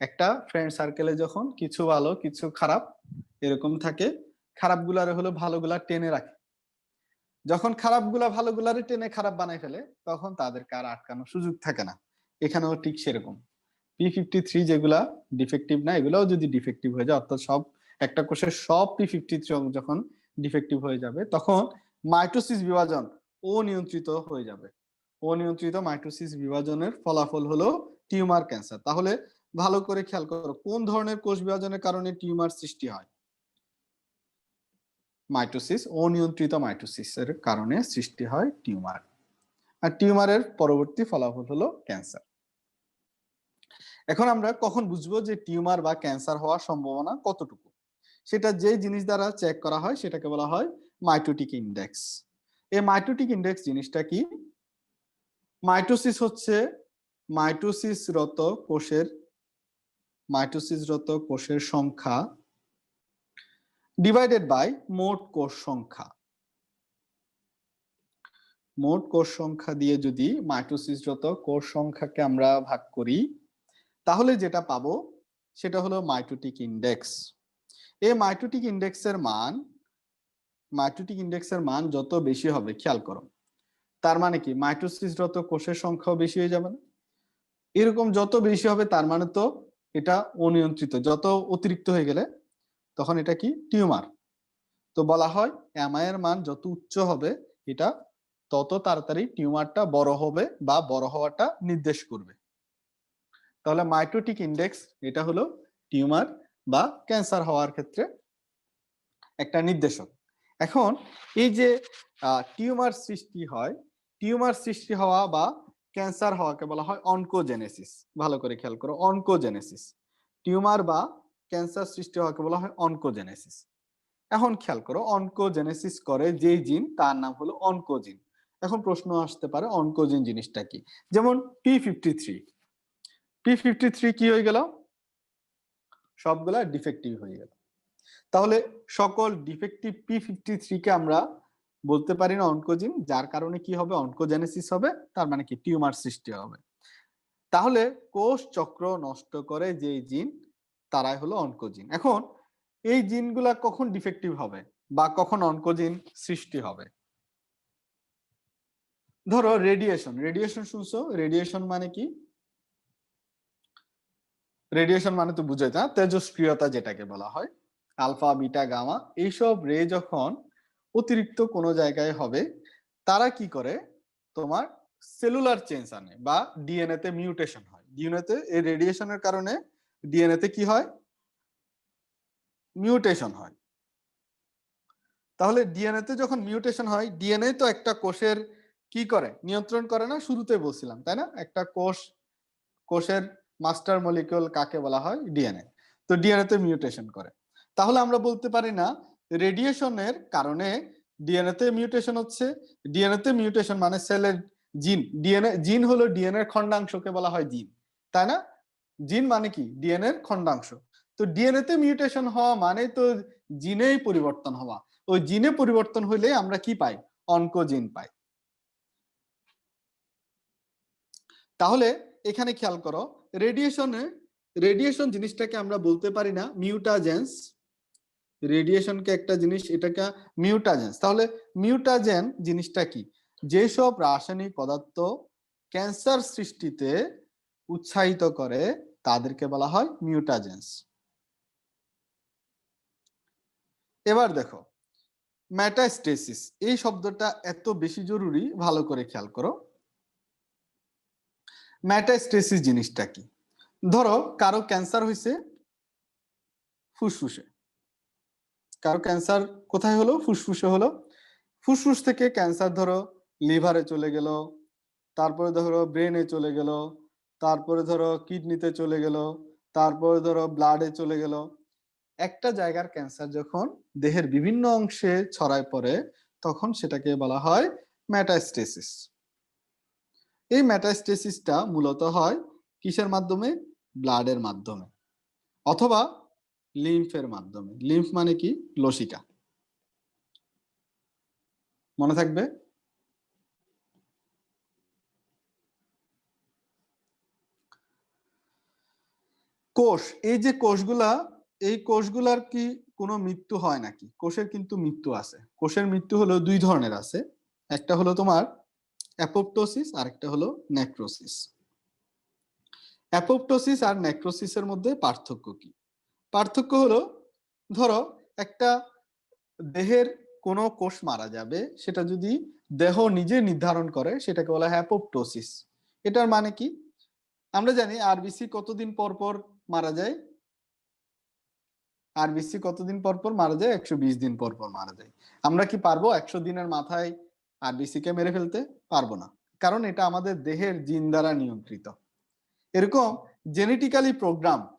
একটা ফ্রেন্ড সার্কেলে যখন কিছু ভালো কিছু খারাপ এরকম থাকে, খারাপগুলারে হলো ভালোগুলা টেনে রাখে। যখন খারাপগুলা ভালোগুলারে টেনে খারাপ বানাই ফেলে, তখন তাদেরকে আর আটকানোর সুযোগ থাকে না। এখানেও ঠিক সেরকম P53 যেগুলা ডিফেক্টিভ না, এগুলাও যদি ডিফেক্টিভ হয়ে যায়, অর্থাৎ সব একটা কোষের সব P53 যখন ডিফেক্টিভ হয়ে যাবে, তখন মাইটোসিস বিভাজন অনিয়ন্ত্রিত হয়ে যাবে। অনিয়ন্ত্রিত মাইটোসিস বিভাজনের ফলাফল হলো টিউমার ক্যান্সার। তাহলে ভালো করে খেয়াল করো, কোন ধরনের কোষ বিভাজনের কারণে টিউমার সৃষ্টি হয়? মাইটোসিস, অনিয়ন্ত্রিত মাইটোসিসের কারণে সৃষ্টি হয় টিউমার। আর টিউমারের পরবর্তী ফলাফল হলো ক্যান্সার। এখন আমরা কখন বুঝবো যে টিউমার বা ক্যান্সার হওয়ার সম্ভাবনা কতটুকু? সেটা যে জিনিস দ্বারা চেক করা হয় সেটাকে বলা হয় মাইটোটিক ইন্ডেক্স। এই মাইটোটিক ইন্ডেক্স জিনিসটা কি? মাইটোসিস হচ্ছে মাইটোসিসরত কোষের সংখ্যা ডিভাইডেড বাই মোট কোষ সংখ্যা। মোট কোষ সংখ্যা দিয়ে যদি মাইটোসিসরত কোষ সংখ্যাকে আমরা ভাগ করি, তাহলে যেটা পাবো সেটা হলো মাইটোটিক ইন্ডেক্স। এই মাইটোটিক ইন্ডেক্সের মান যত বেশি হবে, খেয়াল করো, তার মানে কি মাইটোসিসরত কোষের সংখ্যাও বেশি হয়ে যাবে না? এরকম যত বেশি হবে তার মানে তো এটা অনিয়ন্ত্রিত, যত অতিরিক্ত হয়ে গেলে তখন এটা কি টিউমার। তো বলা হয় এমআই এর মান যত উচ্চ হবে, এটা তত তাড়াতাড়ি টিউমারটা বড় হবে বা বড় হওয়াটা নির্দেশ করবে। তাহলে মাইটোটিক ইন্ডেক্স এটা হলো টিউমার বা ক্যান্সার হওয়ার ক্ষেত্রে একটা নির্দেশক। এখন এই যে টিউমার সৃষ্টি হওয়া বা ক্যান্সার হওয়াকে বলা হয় অনকোজেনেসিস। ভালো করে খেয়াল করো, অনকোজেনেসিস। টিউমার বা ক্যান্সার সৃষ্টি হওয়াকে বলা হয় অনকোজেনেসিস। এখন খেয়াল করো, অনকোজেনেসিস করে যে জিন তার নাম হলো অনকোজিন। এখন প্রশ্ন আসতে পারে অনকোজিন জিনিসটা কি? যেমন P53 কি হয়ে গেল? সবগুলা ডিফেক্টিভ হয়ে গেল। তাহলে সকল ডিফেক্টিভ P53 কে আমরা বলতে পারি না অনকোজিন, যার কারণে কি হবে? অনকোজেনেসিস হবে, তার মানে কি টিউমার সৃষ্টি হবে। তাহলে কোষ চক্র নষ্ট করে যে জিন, তারাই হলো অনকোজিন। এখন এই জিনগুলা কখন ডিফেক্টিভ হবে বা কখন অনকোজিন সৃষ্টি হবে? ধরো রেডিয়েশন শুনছো? রেডিয়েশন মানে কি? রেডিয়েশন মানে তো বুঝাই না, তেজস্ক্রিয়তা যেটাকে বলা হয়, আলফা বিটা গামা, এইসব রে যখন অতিরিক্ত কোনো জায়গায় হবে, তারা কি করে? তোমার সেলুলার চেঞ্জ আনে বা ডিএনএ তে মিউটেশন হয়। এই রেডিয়েশনের কারণে ডিএনএ তে কি হয়? মিউটেশন হয়। তাহলে ডিএনএ তে যখন মিউটেশন হয়, ডিএনএ তো একটা কোষের কি করে? নিয়ন্ত্রণ করে না? শুরুতে বলছিলাম তাই না, একটা কোষের মাস্টার মলিকিউল কাকে বলা হয়? ডিএনএ। তো ডিএনএ তে মিউটেশন করে। তাহলে আমরা বলতে পারি না রেডিয়েশনের কারণে ডিএনএ তে মিউটেশন হচ্ছে। ডিএনএ তে মিউটেশন মানে সেলের জিন হলো ডিএনএ এর খন্ডাংশকে বলা হয় জিন, তাই না? জিন মানে কি? ডিএনএ এর খন্ডাংশ। তো ডিএনএ তে মিউটেশন হওয়া মানে তো জিনেই পরিবর্তন হওয়া। ওই জিনে পরিবর্তন হইলে আমরা কি পাই? অনকোজিন পাই। তাহলে এখানে খেয়াল করো, রেডিয়েশন জিনিসটাকে আমরা বলতে পারি না মিউটাজেন্স। রেডিয়েশনকে একটা জিনিস, এটাকে মিউটাজেন্স। তাহলে মিউটাজেন জিনিসটা কি? যেসব রাসায়নিক পদার্থ ক্যান্সার সৃষ্টিতে উৎসাহিত করে তাদেরকে বলা হয় মিউটাজেন্স। এবার দেখো মেটাস্টেসিস, এই শব্দটা এত বেশি জরুরি, ভালো করে খেয়াল করো। মেটাস্টেসিস জিনিসটা কি? ধরো কারো ক্যান্সার হয়েছে, ফুসফুসে। কারো ক্যান্সার কোথায় হলো? ফুসফুসে হলো। ফুসফুস থেকে ক্যান্সার ধরো লিভারে চলে গেল, তারপরে ধরো ব্রেনে চলে গেল, তারপরে ধরো কিডনিতে চলে গেল, তারপরে ধরো ব্লাডে চলে গেল। একটা জায়গার ক্যান্সার যখন দেহের বিভিন্ন অংশে ছড়ায় পড়ে তখন সেটাকে বলা হয় মেটাস্টেসিস। এই মেটাস্টেসিসটা মূলত হয় কিসের মাধ্যমে? ব্লাডের মাধ্যমে অথবা লিম্ফের মাধ্যমে। লিম্ফ মানে কি? লসিকা। মনে থাকবে? কোষ, এই যে কোষগুলা, এই কোষগুলার কি কোনো মৃত্যু হয় নাকি? কোষের কিন্তু মৃত্যু আছে। কোষের মৃত্যু হলো দুই ধরনের আছে, একটা হলো তোমার অ্যাপোপ্টোসিস আর একটা হলো নেক্রোসিস। অ্যাপোপ্টোসিস আর নেক্রোসিসের মধ্যে পার্থক্য কি? পার্থক্য হলো ধরো একটা দেহের কোনো কোষ মারা যাবে, সেটা যদি দেহ নিজে নির্ধারণ করে সেটাকে বলা হয় অ্যাপোপ্টোসিস। এটার মানে কি? আমরা জানি আরবিসি কতদিন পর পর মারা যায়? আরবিসি কতদিন পর পর মারা যায়? 120 দিন পর পর মারা যায়। আমরা কি পারবো 100 দিনের মাথায় আরবিসি কে মেরে ফেলতে? পারবো না, কারণ এটা আমাদের দেহের জিন দ্বারা নিয়ন্ত্রিত। এরকম জেনেটিক্যালি প্রোগ্রামড,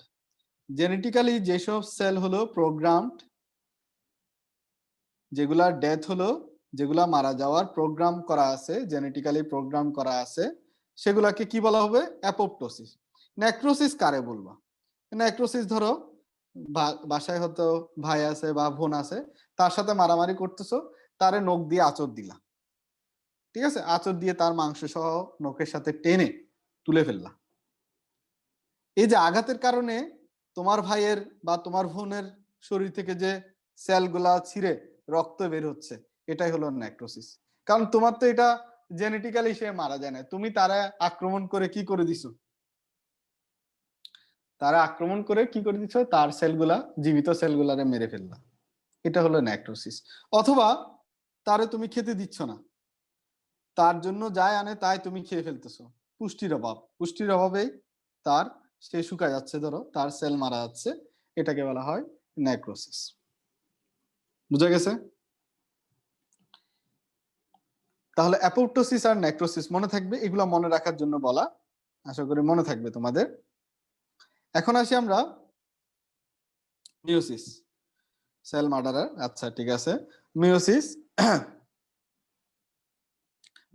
জেনেটিক্যালি যেসব সেল হলো প্রোগ্রামড, যেগুলা ডেথ হলো, যেগুলা মারা যাওয়ার প্রোগ্রাম করা আছে, জেনেটিক্যালি প্রোগ্রাম করা আছে, সেগুলাকে কি বলা হবে? অ্যাপোপ্টোসিস। নেক্রোসিস কারে বলবা? নেক্রোসিস ধরো বাসায় হয়তো ভাই আছে বা বোন আছে, তার সাথে মারামারি করতেছো, তারে নখ দিয়ে আঁচড় দিলা, ঠিক আছে? আঁচড় দিয়ে তার মাংস সহ নখের সাথে টেনে তুলে ফেললা। এই যে আঘাতের কারণে তোমার ভাইয়ের বা তোমার বোনের শরীর থেকে যে সেলগুলা ছিঁড়ে রক্ত বের হচ্ছে, এটাই হলো নেক্রোসিস। কারণ তোমার তো এটা জেনেটিক্যালি সে মারা যায় না, তুমি তারা আক্রমণ করে কি করে দিছো? তারা আক্রমণ করে কি করে দিচ্ছ? তার সেলগুলা, জীবিত সেলগুলারে মেরে ফেললা। এটা হলো নেক্রোসিস। অথবা তারে তুমি খেতে দিচ্ছ না, তার জন্য যাই আনে তাই তুমি খেয়ে ফেলতেছো। পুষ্টির অভাব, পুষ্টির অভাবেই তার সে শুকায় যাচ্ছে, ধরো তার সেল মারা যাচ্ছে, এটাকে বলা হয় নেক্রোসিস। বুঝা গেছে? তাহলে অ্যাপোপ্টোসিস আর নেক্রোসিস মনে থাকবে, এগুলো মনে রাখার জন্য বলা, আশা করি মনে থাকবে তোমাদের। এখন আসি আমরা মিওসিস, সেল মার্ডারার। আচ্ছা ঠিক আছে, মিওসিস।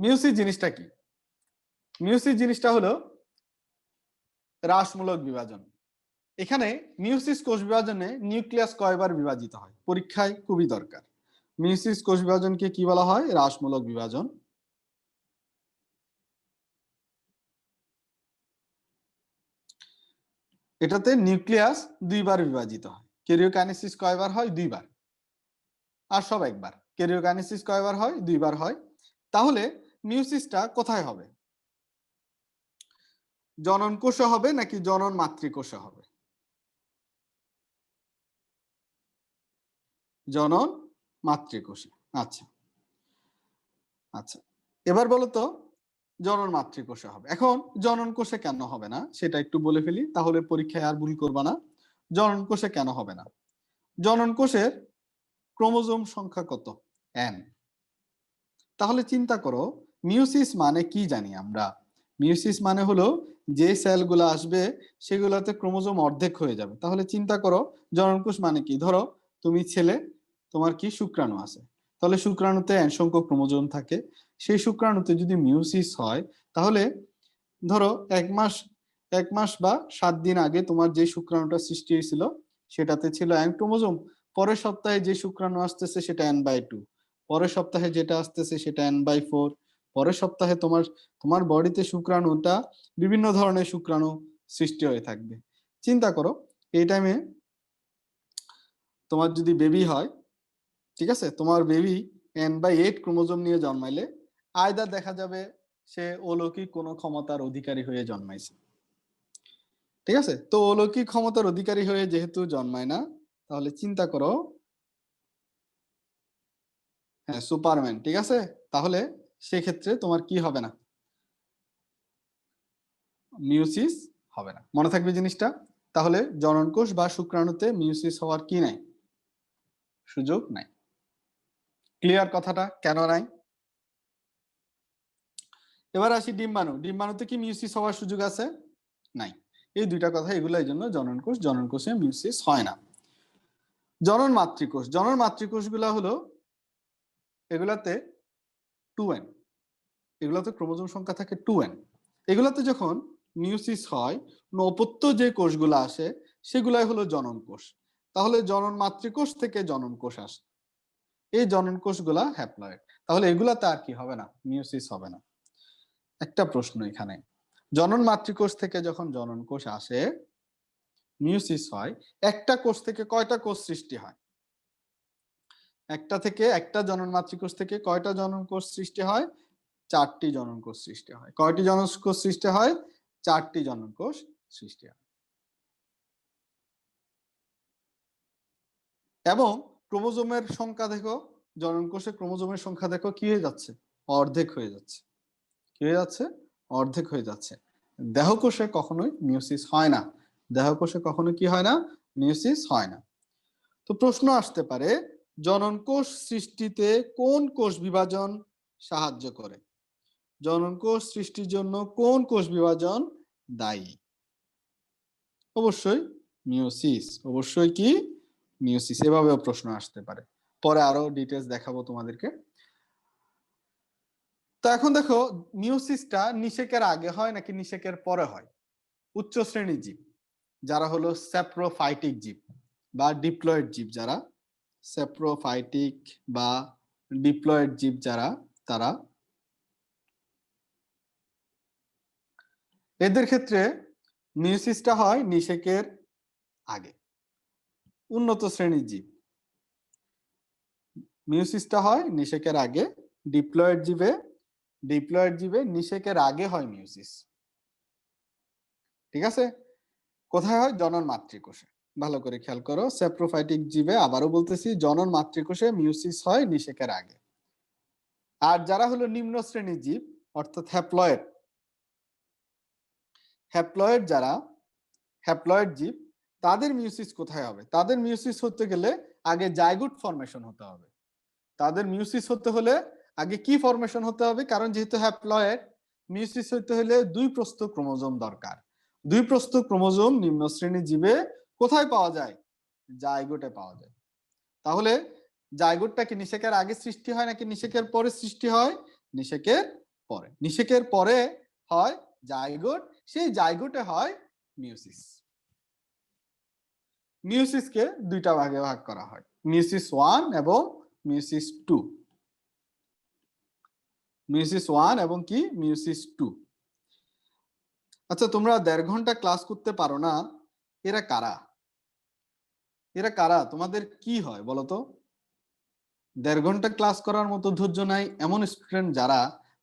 মিওসিস জিনিসটা কি? মিওসিস জিনিসটা হলো হ্রাসমূলক বিভাজন। এখানে মিওসিস কোষ বিভাজনে নিউক্লিয়াস কয়বার বিভাজিত হয়? পরীক্ষায় খুবই দরকার। মিওসিস কোষ বিভাজনকে কি বলা হয়? হ্রাসমূলক বিভাজন। এটাতে নিউক্লিয়াস দুইবার বিভাজিত হয়। ক্যারিওকাইনেসিস কয়বার হয়? দুইবার। আর সব একবার। ক্যারিওকাইনেসিস কয়বার হয়? দুইবার হয়। তাহলে মিওসিসটা কোথায় হবে? জনন কোষে হবে নাকি জনন মাতৃকোষে হবে? জনন মাতৃকোষে। আচ্ছা আচ্ছা, এবার বলো তো জনন মাতৃকোষে হবে। এখন জনন কোষে কেন হবে না সেটা একটু বলে ফেলি, তাহলে পরীক্ষায় আর ভুল করবা না। জনন কোষে কেন হবে না? জনন কোষের ক্রোমোজোম সংখ্যা কত? n। তাহলে চিন্তা করো, মিওসিস মানে কি জানি আমরা? মিওসিস মানে হলো যে সেলগুলো আসবে সেগুলোতে ক্রোমোজোম অর্ধেক হয়ে যাবে। তাহলে চিন্তা করো জনন কোষ মানে কি? ধরো তুমি ছেলে, তোমার কি শুক্রাণু আছে, তাহলে শুক্রাণুতে n সংখ্যক ক্রোমোজোম থাকে। সেই শুক্রাণুতে যদি মিওসিস হয়, তাহলে ধরো এক মাস বা 7 দিন আগে তোমার যে শুক্রাণুটা সৃষ্টি হয়েছিল সেটাতে ছিল n ক্রোমোজোম। পরের সপ্তাহে যে শুক্রাণু আসতেছে সেটা n/2, পরের সপ্তাহে যেটা আসতেছে সেটা n/4, পরের সপ্তাহে তোমার তোমার বডিতে শুক্রাণুটা বিভিন্ন ধরনের শুক্রাণু সৃষ্টি হয়ে থাকবে। চিন্তা করো এই টাইমে তোমার যদি বেবি হয়, ঠিক আছে, তোমার বেবি n/8 ক্রোমোজোম নিয়ে জন্মাইলে আয়দা দেখা যাবে সে অলৌকিক কোনো ক্ষমতার অধিকারী হয়ে জন্মাইছে। ঠিক আছে, তো অলৌকিক ক্ষমতার অধিকারী হয়ে যেহেতু জন্মায় না, তাহলে চিন্তা করো, হ্যাঁ সুপারম্যান, ঠিক আছে, তাহলে সেক্ষেত্রে তোমার কি হবে না? মিওসিস হবে না। মনে থাকবে জিনিসটা। তাহলে জনন কোষ বা শুক্রাণুতে মিউসিস হওয়ার কি নাই, সুযোগ নাই। ক্লিয়ার কথাটা, কেন নাই? এবার আসি ডিম্বাণু। ডিম্বাণুতে কি মিউসিস হওয়ার সুযোগ আছে? নাই। এই দুইটা কথা, এগুলো এই জন্য জনন কোষ, জনন কোষে মিউসিস হয় না। জনন মাতৃকোষ, জনন মাতৃকোষ গুলা হলো এগুলাতে 2n, এগুলাতে ক্রোমোজোম সংখ্যা থাকে 2n। এগুলাতে যখন মিউসিস হয়, নপত্য যে কোষগুলো আসে সেগুলাই হলো জনন কোষ। তাহলে জনন মাতৃকোষ থেকে জনন কোষ আসে, এই জনন কোষগুলা হ্যাপ্লয়েড। তাহলে এগুলাতে আর কি হবে না, মিউসিস হবে না। একটা প্রশ্ন এখানে, জনন মাতৃকোষ থেকে যখন জনন কোষ আসে, মিউসিস হয়, একটা কোষ থেকে কয়টা কোষ সৃষ্টি হয়? একটা জনন মাতৃকোষ থেকে কয়টা জনন কোষ সৃষ্টি হয়? 4টি জনন কোষ সৃষ্টি হয়। কয়টি জনন কোষ সৃষ্টি হয়? 4টি জনন কোষ সৃষ্টি হয়। এবং ক্রোমোজোমের সংখ্যা দেখো, জনন কোষে ক্রোমোজোমের সংখ্যা দেখো কি হয়ে যাচ্ছে, অর্ধেক হয়ে যাচ্ছে। কি হয়ে যাচ্ছে? অর্ধেক হয়ে যাচ্ছে। দেহকোষে কখনোই মিউসিস হয় না, দেহকোষে কখনো কি হয় না, মিউসিস হয় না। তো প্রশ্ন আসতে পারে, জনন কোষ সৃষ্টিতে কোন কোষ বিভাজন সাহায্য করে? জনন কোষ সৃষ্টির জন্য কোন কোষ বিভাজন দায়ী? অবশ্যই মিউসিস। অবশ্যই কি মিউসিস। এভাবেও প্রশ্ন আসতে পারে, পরে আরো ডিটেলস দেখাবো তোমাদেরকে। তো এখন দেখো, মিউসিসটা নিষেকের আগে হয় নাকি নিষেকের পরে হয়? উচ্চ শ্রেণীর জীব যারা হলো স্যাপ্রোফাইটিক জীব বা ডিপ্লয়েড জীব, যারা স্যাপ্রোফাইটিক বা ডিপ্লয়েড জীব যারা, তারা, এদের ক্ষেত্রে মিউসিসটা হয় নিষেকের আগে। উন্নত শ্রেণীর জীব, মিউসিসটা হয় নিষেকের আগে। ডিপ্লয়েড জীবে নিষেকের আগে হয় মিউসিস। ঠিক আছে? কোথায় হয়? জনন মাতৃকোষে। ভালো করে খেয়াল করো, স্যাপ্রোফাইটিক জীবে, আবারও বলতেছি, জনন মাতৃকোষে মিউসিস হয় নিষেকের আগে। আর যারা হলো নিম্ন শ্রেণীর জীব, অর্থাৎ হ্যাপ্লয়েড যারা, হ্যাপ্লয়েড জীব, তাদের মিউসিস কোথায় হবে? তাদের মিউসিস হতে গেলে আগে জাইগোট ফরমেশন হতে হবে। তাদের মিউসিস হতে হলে আগে কি ফরমেশন হতে হবে? কারণ যেহেতু হ্যাপ্লয়েড, মিউসিস হতে হলে 2 প্রস্থ ক্রোমোজোম দরকার। 2 প্রস্থ ক্রোমোজোম নিম্ন শ্রেণীর জীবে কোথায় পাওয়া যায়? জাইগোটে পাওয়া যায়। তাহলে জাইগোটটা কি নিষেকের আগে সৃষ্টি হয় নাকি নিষেকের পরে সৃষ্টি হয়? নিষেকের পরে। নিষেকের পরে হয় জাইগোট, সেই জাইগোটে হয় মিউসিস। মিউসিসকে 2টা ভাগে ভাগ করা হয়, মিউসিস 1 এবং মিউসিস 2। মিউসিস 1 এবং কি মিউসিস 2। আচ্ছা, তোমরা 1.5 ঘন্টা ক্লাস করতে পারো না, এরা কারা? এরা কারা? তোমাদের কি হয় বলো তো? 1.5 ঘন্টা ক্লাস করার মতো ধৈর্য নাই এমন স্টুডেন্ট যারা,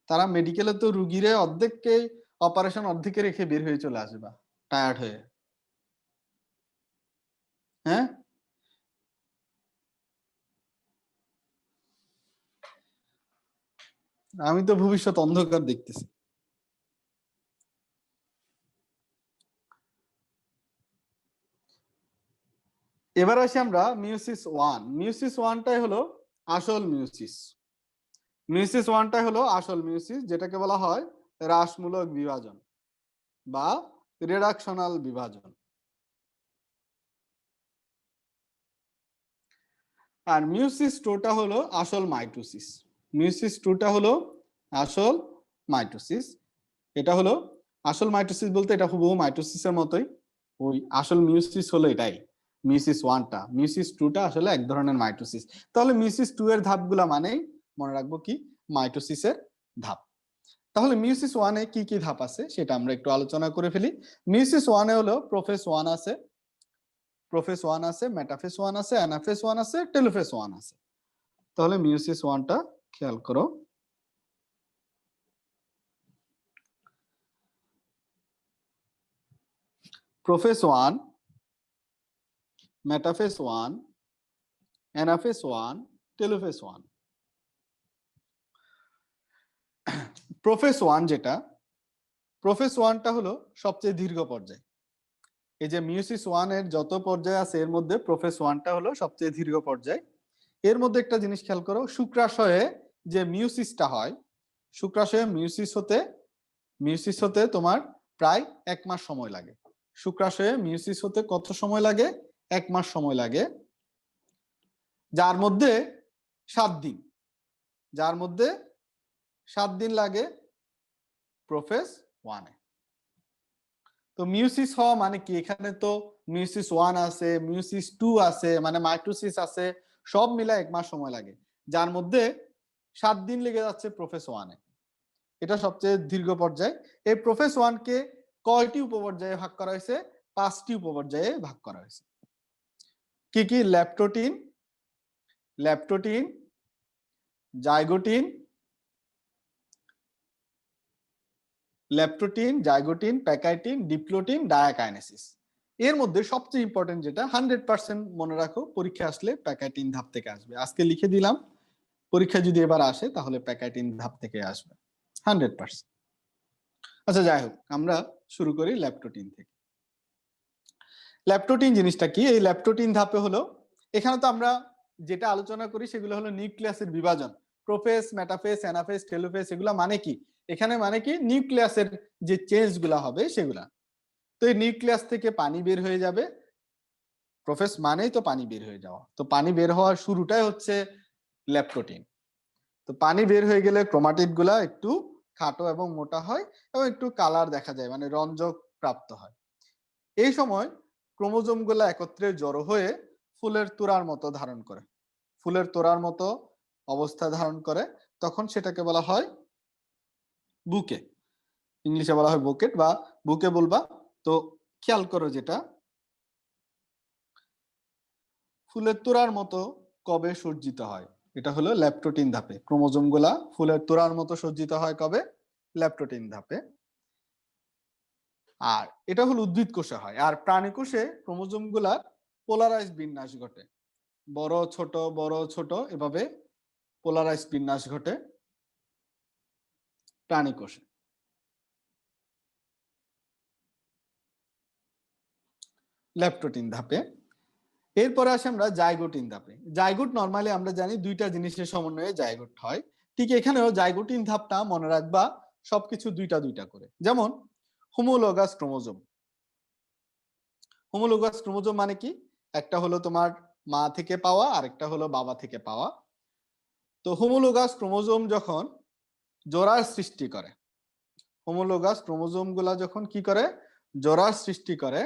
তারা মেডিকেলে তো রুগীরে অর্ধেককে অপারেশন অর্ধেকে রেখে বের হয়ে চলে আসবে টায়ার্ড হয়ে। হ্যাঁ, আমি তো ভবিষ্যৎ অন্ধকার দেখতেছি। এবার আসি আমরা মিউসিস 1। মিউসিস 1টাই হলো আসল মিউসিস। মিউসিস 1টাই হলো আসল মিউসিস, যেটাকে বলা হয় হ্রাসমূলক বিভাজন বা রিডাকশনাল বিভাজন। আর মিউসিস 2টা হলো আসল মাইটোসিস। মিউসিস 2টা হলো আসল মাইটোসিস। এটা হলো আসল মাইটোসিস বলতে এটা হুবহু মাইটোসিসের মতোই, ওই আসল মিউসিস হলো এটাই মিউসিস 1টা। মিউসিস 2টা আসলে এক ধরনের মাইটোসিস। তাহলে মিউসিস 2 এর ধাপগুলা মানেই মনে রাখবো কি, মাইটোসিসের ধাপ। তাহলে মিউসিস 1 এ কি কি ধাপ আছে সেটা আমরা একটু আলোচনা করে ফেলি। মিউসিস 1 এ হলো প্রোফেজ 1 আছে, মেটাফেজ 1 আছে, অ্যানাফেজ 1 আছে, টেলোফেজ 1 আছে। তাহলে মিউসিস 1টা খেয়াল করো। Prophase 1, metaphase 1, anaphase 1, telophase 1। Prophase 1 যেটা, প্রোফেজ 1টা হলো সবচেয়ে দীর্ঘ পর্যায়। এই যে মিওসিস 1 এর যত পর্যায় আছে এর মধ্যে প্রোফেজ 1টা হলো সবচেয়ে দীর্ঘ পর্যায়। এর মধ্যে একটা জিনিস খেয়াল করো, শুক্রাশয়ে যে মিওসিসটা হয়, শুক্রাশয়ে মিওসিস হতে তোমার প্রায় 1 মাস সময় লাগে। শুক্রাশয়ে মিওসিস হতে কত সময় লাগে? 1 মাস সময় লাগে, যার মধ্যে 7 দিন, যার মধ্যে 7 দিন লাগে প্রোফেজ 1 এ। তো মিওসিস হওয়া মানে কি? এখানে তো মিওসিস 1 আছে, মিওসিস 2 আছে, মানে মাইটোসিস আছে, সব মিলে 1 মাস সময় লাগে, যার মধ্যে 7 দিন লেগে যাচ্ছে প্রোফেজ 1 এ। এটা সবচেয়ে দীর্ঘ পর্যায়। এই প্রোফেজ 1 কে কয়টি উপপর্যায়ে ভাগ করা হয়েছে? 5টি উপপর্যায়ে ভাগ করা হয়েছে। কি কি? ল্যাপটোটিন, জাইগোটিন, প্যাকাইটিন, ডিপ্লোটিন, ডায়াকাইনেসিস। এর মধ্যে সবচেয়ে ইম্পর্টেন্ট যেটা 100% মনে রাখো, পরীক্ষা আসলে প্যাকাইটিন ধাপ থেকে আসবে। আজকে লিখে দিলাম, পরীক্ষা যদি এবার আসে তাহলে প্যাকাইটিন ধাপ থেকে আসবে 100%। আচ্ছা যাই হোক, আমরা শুরু করি ল্যাপটোটিন থেকে। ল্যাপটোটিন জিনিসটা কি? এই ল্যাপটোটিন ধাপে হলো, এখানে তো আমরা যেটা আলোচনা করি সেগুলো হলো নিউক্লিয়াসের বিভাজন, প্রোফেজ, মেটাফেজ, অ্যানাফেজ, টেলোফেজ। এগুলা মানে কি? এখানে মানে কি নিউক্লিয়াসের যে চেঞ্জ গুলা হবে সেগুলা। তো এই নিউক্লিয়াস থেকে পানি বের হয়ে যাবে, প্রোফেজ মানেই তো পানি বের হয়ে যাওয়া, তো পানি বের হওয়ার শুরুটাই হচ্ছে ল্যাপটোটিন। তো পানি বের হয়ে গেলে ক্রোমাটিড গুলা একটু খাটো এবং মোটা হয় এবং একটু কালার দেখা যায়, মানে রঞ্জক প্রাপ্ত হয়। এই সময় ক্রোমোজোম গুলা একত্রে জড়ো হয়ে ফুলের তোড়ার মতো ধারণ করে, ফুলের তোড়ার মতো অবস্থা ধারণ করে, তখন সেটাকে বলা হয় বুকে। ইংলিশে বলা হয় বুকেট বা বুকে বলবা। তো খেয়াল করো, যেটা ফুলের তোড়ার মতো কবে সজ্জিত হয়? এটা হলো ল্যাপটোটিন ধাপে। ক্রোমোজোম গুলা ফুলের তোড়ার মতো সজ্জিত হয় কবে? ল্যাপটোটিন ধাপে। আর এটা হলো উদ্ভিদ কোষে হয়। আর প্রাণী কোষে ক্রোমোজোম গুলার পোলারাইজ বিন্যাস ঘটে, বড় ছোট এভাবে পোলারাইজ বিন্যাস ঘটে প্রাণী কোষে। ল্যাপটোটিন ধাপে। এরপরে আসে আমরা জাইগোটিন ধাপে। জাইগোট নরমালি আমরা জানি দুইটা জিনিসের সমন্বয়ে জাইগোট হয়। ঠিক এখানেও জাইগোটিন ধাপটা মনে রাখবা সবকিছু দুইটা দুইটা করে। যেমন হোমোলোগাস ক্রোমোজোম। হোমোলোগাস ক্রোমোজোম মানে কি? একটা হলো তোমার মা থেকে পাওয়া, আরেকটা হলো বাবা থেকে পাওয়া। তো হোমোলোগাস ক্রোমোজোম যখন জোড়ার সৃষ্টি করে, হোমোলোগাস ক্রোমোজোম গুলা যখন কি করে? জোড়ার সৃষ্টি করে,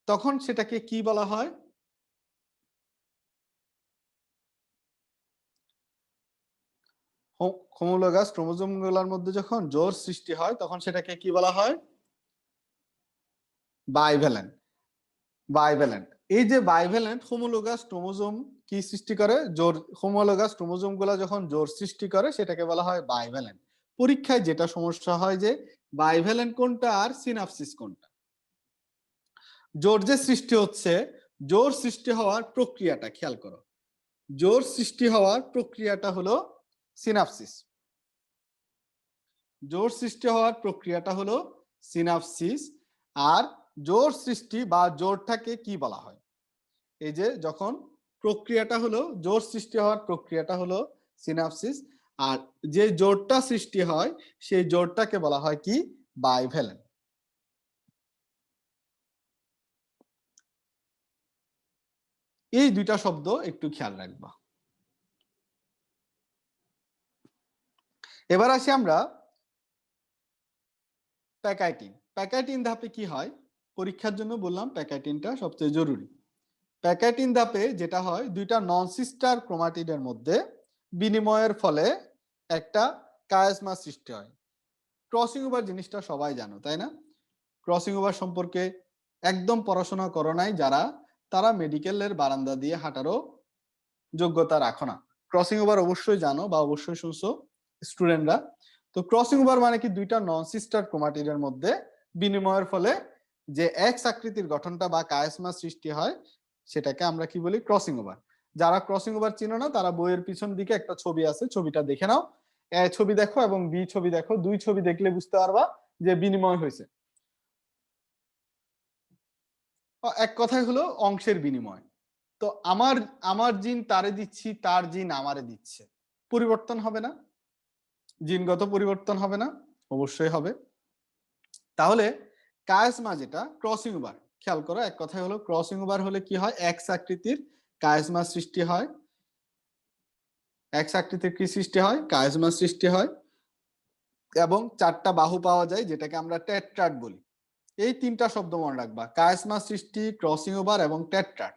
তখন সেটাকে কি বলা হয়? হোমোলোগাস ক্রোমোজোম গুলার মধ্যে যখন জোড় সৃষ্টি হয় তখন সেটাকে কি বলা হয়? বাইভ্যালেন্ট। বাইভ্যালেন্ট। এই যে বাইভ্যালেন্ট হোমোলোগাস ক্রোমোজোম কি সৃষ্টি করে? জোড়। হোমোলোগাস ক্রোমোজোম গুলা যখন জোড় সৃষ্টি করে সেটাকে বলা হয় বাইভ্যালেন্ট। পরীক্ষায় যেটা সমস্যা হয় যে বাইভ্যালেন্ট কোনটা আর সিনাপসিস কোনটা। জোড় যে সৃষ্টি হচ্ছে, জোড় সৃষ্টি হওয়ার প্রক্রিয়াটা খেয়াল করো। জোড় সৃষ্টি হওয়ার প্রক্রিয়াটা হলো সিনাপসিস। জোড় সৃষ্টি হওয়ার প্রক্রিয়াটা হলো সিনাপসিস। আর জোড় সৃষ্টি বা জোড়টাকে কি বলা হয়? এই যে যখন প্রক্রিয়াটা হলো জোড় সৃষ্টি হওয়ার প্রক্রিয়াটা হলো সিনাপসিস, আর যে জোড়টা সৃষ্টি হয় সেই জোড়টাকে বলা হয় কি? বাইভ্যালেন্ট। এই দুইটা শব্দ একটু খেয়াল রাখবা। এবার আসি আমরা প্যাকাইটিন। প্যাকাইটিন ধাপে কি হয়? পরীক্ষার জন্য বললাম প্যাকাইটিনটা সবচেয়ে জরুরি। প্যাকাইটিন ধাপে যেটা হয়, দুইটা নন সিস্টার ক্রোমাটিডের মধ্যে বিনিময়ের ফলে একটা কায়াসমা সৃষ্টি হয়। ক্রসিং ওভার জিনিসটা সবাই জানো, তাই না? ক্রসিং ওভার সম্পর্কে একদম পড়াশোনা করো নাই যারা, তারা মেডিকেলের বারান্দা দিয়ে হাঁটারও যোগ্যতা রাখো না। ক্রসিং ওভার অবশ্যই জানো বা অবশ্যই শুনছো স্টুডেন্টরা। তো ক্রসিং ওভার মানে কি? দুইটা নন সিস্টার ক্রোমাটিডের মধ্যে বিনিময়ের ফলে যে এক্স আকৃতির গঠনটা বা কায়াসমা সৃষ্টি হয় সেটাকে আমরা কি বলি? Crossing over. যারা ক্রসিং ওভার চিনো না তারা বইয়ের পিছন দিকে একটা ছবি আছে, ছবিটা দেখে নাও। এ ছবি দেখো এবং বি ছবি দেখো, দুই ছবি দেখলে বুঝতে পারবা যে বিনিময় হয়েছে। এক কথায় হলো অংশের বিনিময়। তো আমার আমার জিন তারে দিচ্ছি, তার জিন আমারে দিচ্ছে, পরিবর্তন হবে না? জিনগত পরিবর্তন হবে না? অবশ্যই হবে। তাহলে কায়াসমা যেটা ক্রসিং ওভার, খেয়াল করো, এক কথায় হলো ক্রসিং ওভার হলে কি হয়, এক্স আকৃতির কায়াসমা সৃষ্টি হয়। এক্স আকৃতির কি সৃষ্টি হয়? কায়াসমা সৃষ্টি হয় এবং চারটা বাহু পাওয়া যায়, যেটাকে আমরা টেট্রাড বলি। এই তিনটা শব্দ মনে রাখবা, কায়াসমা সৃষ্টি, ক্রসিং ওভার এবং টেট্রাড।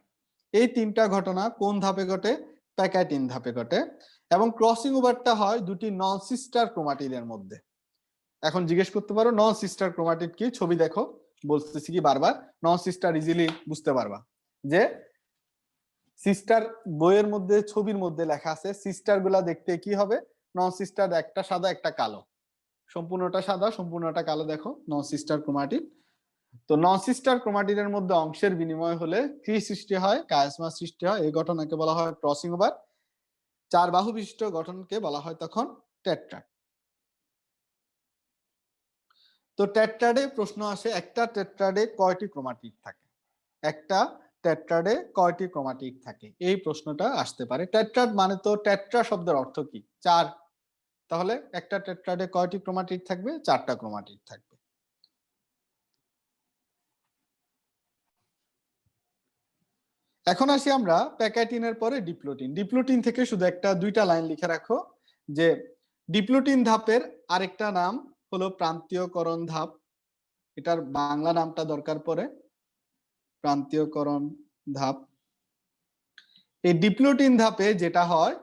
এই তিনটা ঘটনা কোন ধাপে ঘটে? প্যাকাটিন ধাপে ঘটে। এবং ক্রসিং ওভারটা হয় দুটি নন সিস্টার ক্রোমাটিডের মধ্যে। এখন জিজ্ঞেস করতে পারো নন সিস্টার ক্রোমাটিড কি? ছবি দেখো, বলতেছি কি বারবার, নন সিস্টার ইজিলি বুঝতে পারবা যে সিস্টার বইয়ের মধ্যে, ছবির মধ্যে লেখা আছে সিস্টার গুলা দেখতে কি হবে? নন সিস্টার একটা সাদা একটা কালো, সম্পূর্ণটা সাদা সম্পূর্ণটা কালো, দেখো নন সিস্টার ক্রোমাটিড। তো নন সিস্টার ক্রোমাটিডের মধ্যে অংশের বিনিময় হলে কি সৃষ্টি হয়? কায়াসমা সৃষ্টি হয়। এই ঘটনাকে বলা হয় ক্রসিং ওভার। চার বাহু বিশিষ্ট গঠনকে বলা হয় তখন টেট্রাড। তো টেট্রাডে প্রশ্ন আসে, একটা টেট্রাডে কয়টি ক্রোমাটিড থাকে? একটা টেট্রাডে কয়টি ক্রোমাটিড থাকে? এই প্রশ্নটা আসতে পারে। টেট্রাড মানে তো, টেট্রা শব্দের অর্থ কি? চার। তাহলে একটা টেট্রাডে কয়টি ক্রোমাটিড থাকবে? চারটা ক্রোমাটিড থাকবে। এখন আসি আমরা প্যাকাটিনের পরে ডিপ্লোটিন। ডিপ্লোটিন থেকে শুধু একটা দুইটা লাইন লিখে রাখো যে ডিপ্লোটিন ধাপের আরেকটা নাম হলো প্রান্তীয়করণ ধাপ। এটার বাংলা নামটা দরকার পড়ে, প্রান্তীয়করণ ধাপ। এই ডিপ্লোটিন ধাপে যেটা হয়,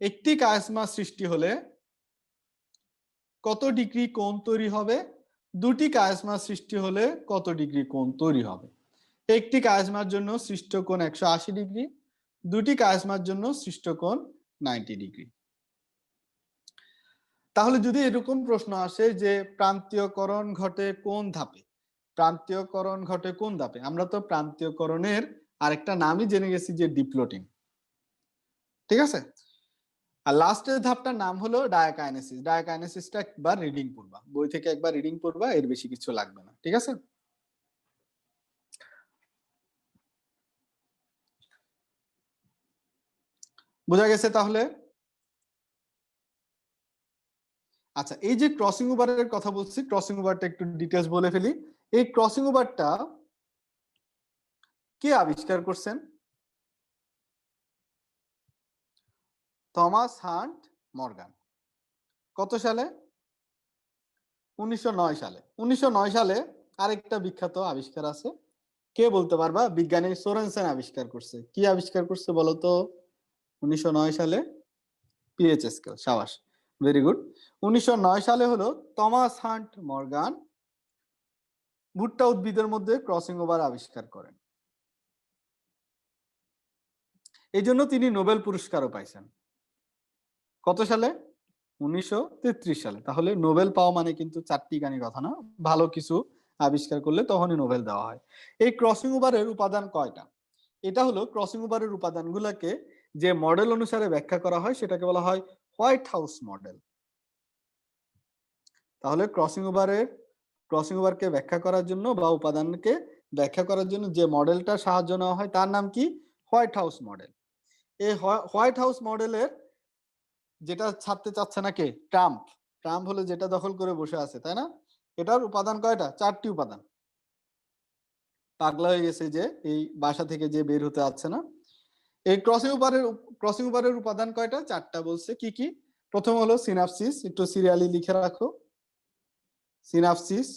একটি কায়াসমা সৃষ্টি হলে কত ডিগ্রি কোণ তৈরি হবে? দুটি কায়াসমা সৃষ্টি হলে কত ডিগ্রি কোণ তৈরি হবে? একটি কায়াসমার জন্য সৃষ্ট কোণ 180 ডিগ্রি, দুটি কায়াসমার জন্য সৃষ্ট কোণ 90 ডিগ্রি। তাহলে যদি এরকম প্রশ্ন আসে যে প্রান্তীয়করণ ঘটে কোন ধাপে, প্রান্তীয়করণ ঘটে কোন ধাপে, আমরা তো প্রান্তীয়করণের আরেকটা নামই জেনে গেছি যে ডিপ্লোটিন, ঠিক আছে? আর লাস্টের ধাপটার নাম হলো ডায়াকাইনেসিস। ডায়াকাইনেসিসটা একবার রিডিং পড়বা, বই থেকে একবার রিডিং পড়বা, এর বেশি কিছু লাগবে না, ঠিক আছে? বোঝা গেছে তাহলে? আচ্ছা, এই যে ক্রসিং ওভারের কথা বলছি, ক্রসিং ওভারটা একটু ডিটেইলস বলে ফেলি। এই ক্রসিং ওভারটা কে আবিষ্কার করছেন? Thomas hunt Morgan. কত সালে? 1909 সালে। 1909 সালে আরেকটা বিখ্যাত আবিষ্কার আছে, কে বলতে পারবা? বিজ্ঞানী সোরেনসেন আবিষ্কার করছে। কি আবিষ্কার করছে বলো তো? 1909 সালে পিএইচ স্কেল। সাবাস, ভেরি গুড। 1909 সালে হলো থমাস হান্ট মর্গান ভুট্টা উদ্ভিদের মধ্যে ক্রসিং ওভার আবিষ্কার করেন। এই জন্য তিনি নোবেল পুরস্কারও পাইছেন। কত সালে? 1933 সালে। তাহলে নোবেল পাওয়া মানে কিন্তু চারটিখানি কথা না, ভালো কিছু আবিষ্কার করলে তখনই নোবেল দেওয়া হয়। এই ক্রসিং ওভারের উপাদান কয়টা? এটা হলো ক্রসিং ওভারের উপাদানগুলোকে যে মডেল অনুসারে ব্যাখ্যা করা হয় সেটাকে বলা হয় হোয়াইট হাউস মডেল। তাহলে ক্রসিং ওভারকে ব্যাখ্যা করার জন্য বা উপাদানকে ব্যাখ্যা করার জন্য যে মডেলটা সাহায্য নেওয়া হয় তার নাম কি? White house model. এই হোয়াইট হাউস মডেলের যেটা ছাড়তে চাচ্ছে না কে? ট্রাম্প। ট্রাম্প হলো যেটা দখল করে বসে আছে, তাই না? এটার উপাদান কয়টা? চারটি উপাদান। পাগলা হয়ে গেছে যে এই বাসা থেকে যে বের হতে আসছে না। এই ক্রসিং ওভারের উপাদান কয়টা? চারটা বলছে। কি কি? প্রথম হলো সিনাপসিস, একটু সিরিয়ালি লিখে রাখো। সিনাপসিস,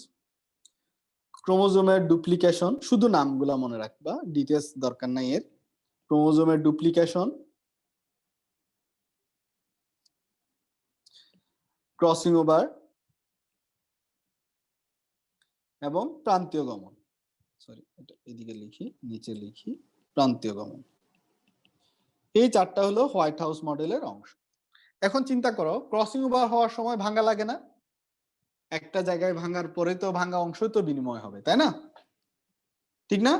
ক্রোমোজোমের ডুপ্লিকেশন, শুধু নামগুলা মনে রাখবা, ডিটেলস দরকার নাই এর। ক্রোমোজোমের ডুপ্লিকেশন, ক্রসিং ওভার এবং প্রান্তীয় গমন। সরি, এটা এদিকে লিখি, নিচে লিখি, প্রান্তীয় গমন। এই চারটা হলো হোয়াইট হাউস মডেলের অংশ। এখন চিন্তা করো, ক্রসিং ওভার হওয়ার সময় ভাঙ্গা লাগে না? একটা জায়গায় ভাঙার পরে তো ভাঙ্গা অংশ তো বিনিময় হবে, তাই না? ঠিক না?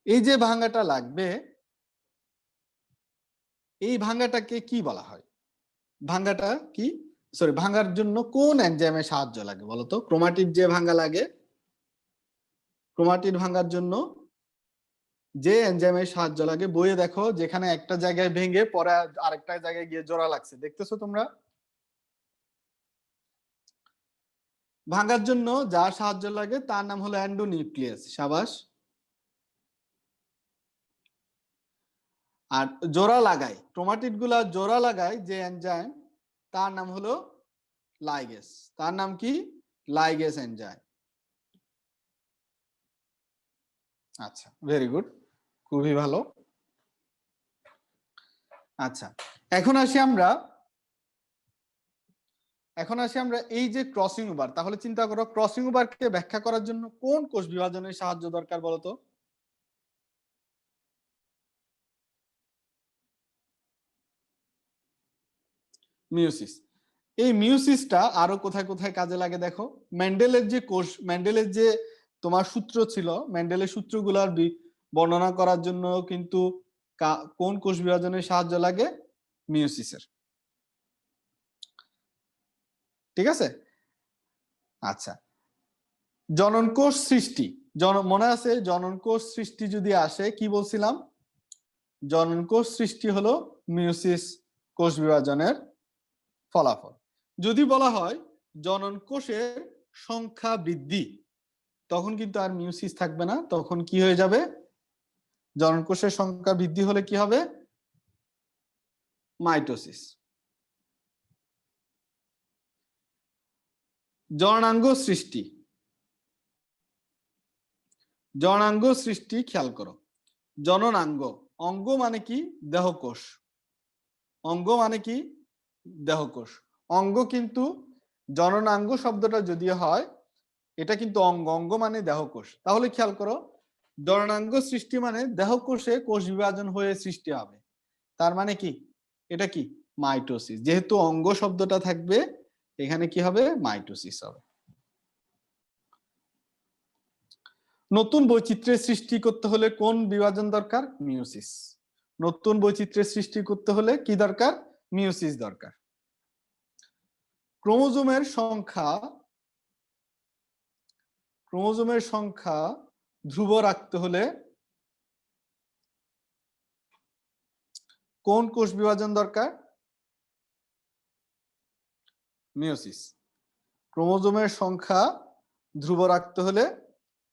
এই যে ভাঙ্গাটা লাগবে, এই ভাঙ্গাটাকে কি বলা হয়? ভাঙ্গাটা কি? সরি, ভাঙ্গার জন্য কোন এনজাইমের সাহায্য লাগে বলতো? ক্রোমাটিড যে ভাঙ্গা লাগে, ক্রোমাটিড ভাঙ্গার জন্য যে এনজাইমের সাহায্য লাগে বইয়ে দেখো যেখানে একটা জায়গায় ভেঙে পরে আরেকটা জায়গায় গিয়ে জোড়া লাগছে, দেখতেছো তোমরা? ভাঙার জন্য যার সাহায্য লাগে তার নাম হলো এন্ডোনিউক্লিয়াস। সাবাস। আর জোড়া লাগায়, ক্রোমাটিড গুলা জোড়া লাগায় যে এনজাইম, তার নাম হলো লাইগেস। তার নাম কি? লাইগেস এনজাইম। আচ্ছা, ভেরি গুড, খুবই ভালো। আচ্ছা, এখন আসি আমরা এই যে ক্রসিং ওভার, তাহলে চিন্তা করো ক্রসিং ওভারকে ব্যাখ্যা করার জন্য কোন কোষ বিভাজনের সাহায্য দরকার বলতো? মিয়োসিস। এই মিয়োসিসটা আরো কোথায় কোথায় কাজে লাগে দেখো। মেন্ডেলের যে কোষ, মেন্ডেলের যে তোমার সূত্র ছিল, মেন্ডেলের সূত্রগুলোর বর্ণনা করার জন্য কিন্তু কোন কোষ বিভাজনের সাহায্য লাগে? মিয়োসিসের। ঠিক আছে। আচ্ছা, জনন কোষ সৃষ্টি, মনে আছে জনন কোষ সৃষ্টি যদি আসে কি বলছিলাম? জনন কোষ সৃষ্টি হলো মিয়োসিস কোষ বিভাজনের ফলাফল। যদি বলা হয় জনন কোষের সংখ্যা বৃদ্ধি, তখন কিন্তু আর মিয়োসিস থাকবে না, তখন কি হয়ে যাবে? জনন কোষের সংখ্যা বৃদ্ধি হলে কি হবে? মাইটোসিস। জননাঙ্গ সৃষ্টি, জননাঙ্গ সৃষ্টি খেয়াল করো। জননাঙ্গ, অঙ্গ মানে কি? দেহকোষ। অঙ্গ মানে কি? দেহকোষ। অঙ্গ কিন্তু জননাঙ্গ শব্দটা যদি হয়, এটা কিন্তু অঙ্গ, অঙ্গ মানে দেহকোষ। তাহলে খেয়াল করো, জননাঙ্গ সৃষ্টি মানে দেহকোষে কোষ বিভাজন হয়ে সৃষ্টি হবে। তার মানে কি? এটা কি? মাইটোসিস। যেহেতু অঙ্গ শব্দটা থাকবে, এখানে কি হবে? মাইটোসিস হবে। নতুন বৈচিত্র্যের সৃষ্টি করতে হলে কোন বিভাজন দরকার? মিয়োসিস। নতুন বৈচিত্র্যের সৃষ্টি করতে হলে কি দরকার? মিয়োসিস দরকার। ক্রোমোজোমের সংখ্যা ধ্রুব রাখতে হলে কোন কোষ বিভাজন দরকার? মিয়োসিস। ক্রোমোজোমের সংখ্যা ধ্রুব রাখতে হলে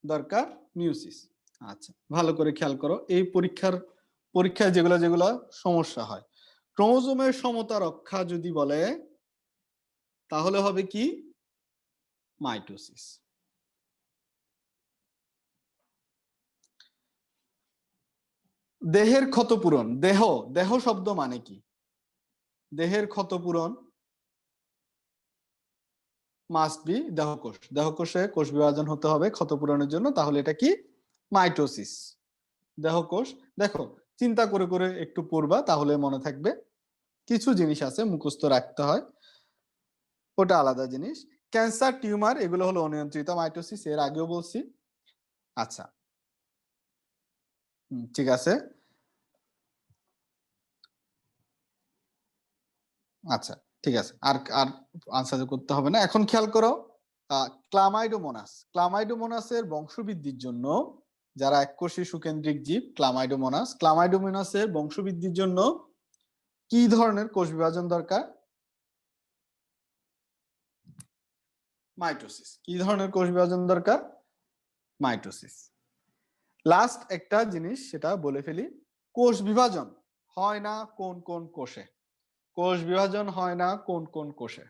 দরকার মিয়োসিস। আচ্ছা, ভালো করে খেয়াল করো, এই পরীক্ষায় যেগুলো যেগুলো সমস্যা হয়, ক্রোমোজোমের সমতা রক্ষা যদি বলে তাহলে হবে কি? মাইটোসিস। দেহের ক্ষতপূরণ, দেহ, দেহ শব্দ মানে কি? দেহের ক্ষতপূরণ মাস্ট বি দেহকোষ। দেহকোষে কোষ বিভাজন হতে হবে ক্ষতপূরণের জন্য, তাহলে এটা কি? মাইটোসিস। দেহকোষ। দেখো, চিন্তা করে করে একটু পড়বা, তাহলে মনে থাকবে। কিছু জিনিস আছে মুখস্থ রাখতে হয়, ওটা আলাদা জিনিস। ক্যান্সার, টিউমার, এগুলো হলো অনিয়ন্ত্রিত মাইটোসিস, এর আগেও বলছি। আচ্ছা, ঠিক আছে। আচ্ছা, ঠিক আছে, আর আর আনসার করতে হবে না। এখন খেয়াল করো, ক্লামাইডোমোনাস, ক্লামাইডোমোনাসের বংশবৃদ্ধির জন্য, যারা এককোষী সুকেন্দ্রিক জীব ক্লামাইডোমোনাসের বংশবৃদ্ধির জন্য কি ধরনের কোষ বিভাজন দরকার? মাইটোসিস। কি ধরনের কোষ বিভাজন দরকার? মাইটোসিস। লাস্ট একটা জিনিস সেটা বলে ফেলি, কোষ বিভাজন হয় না কোন কোন কোষে? কোষ বিভাজন হয় না কোন কোন কোষে?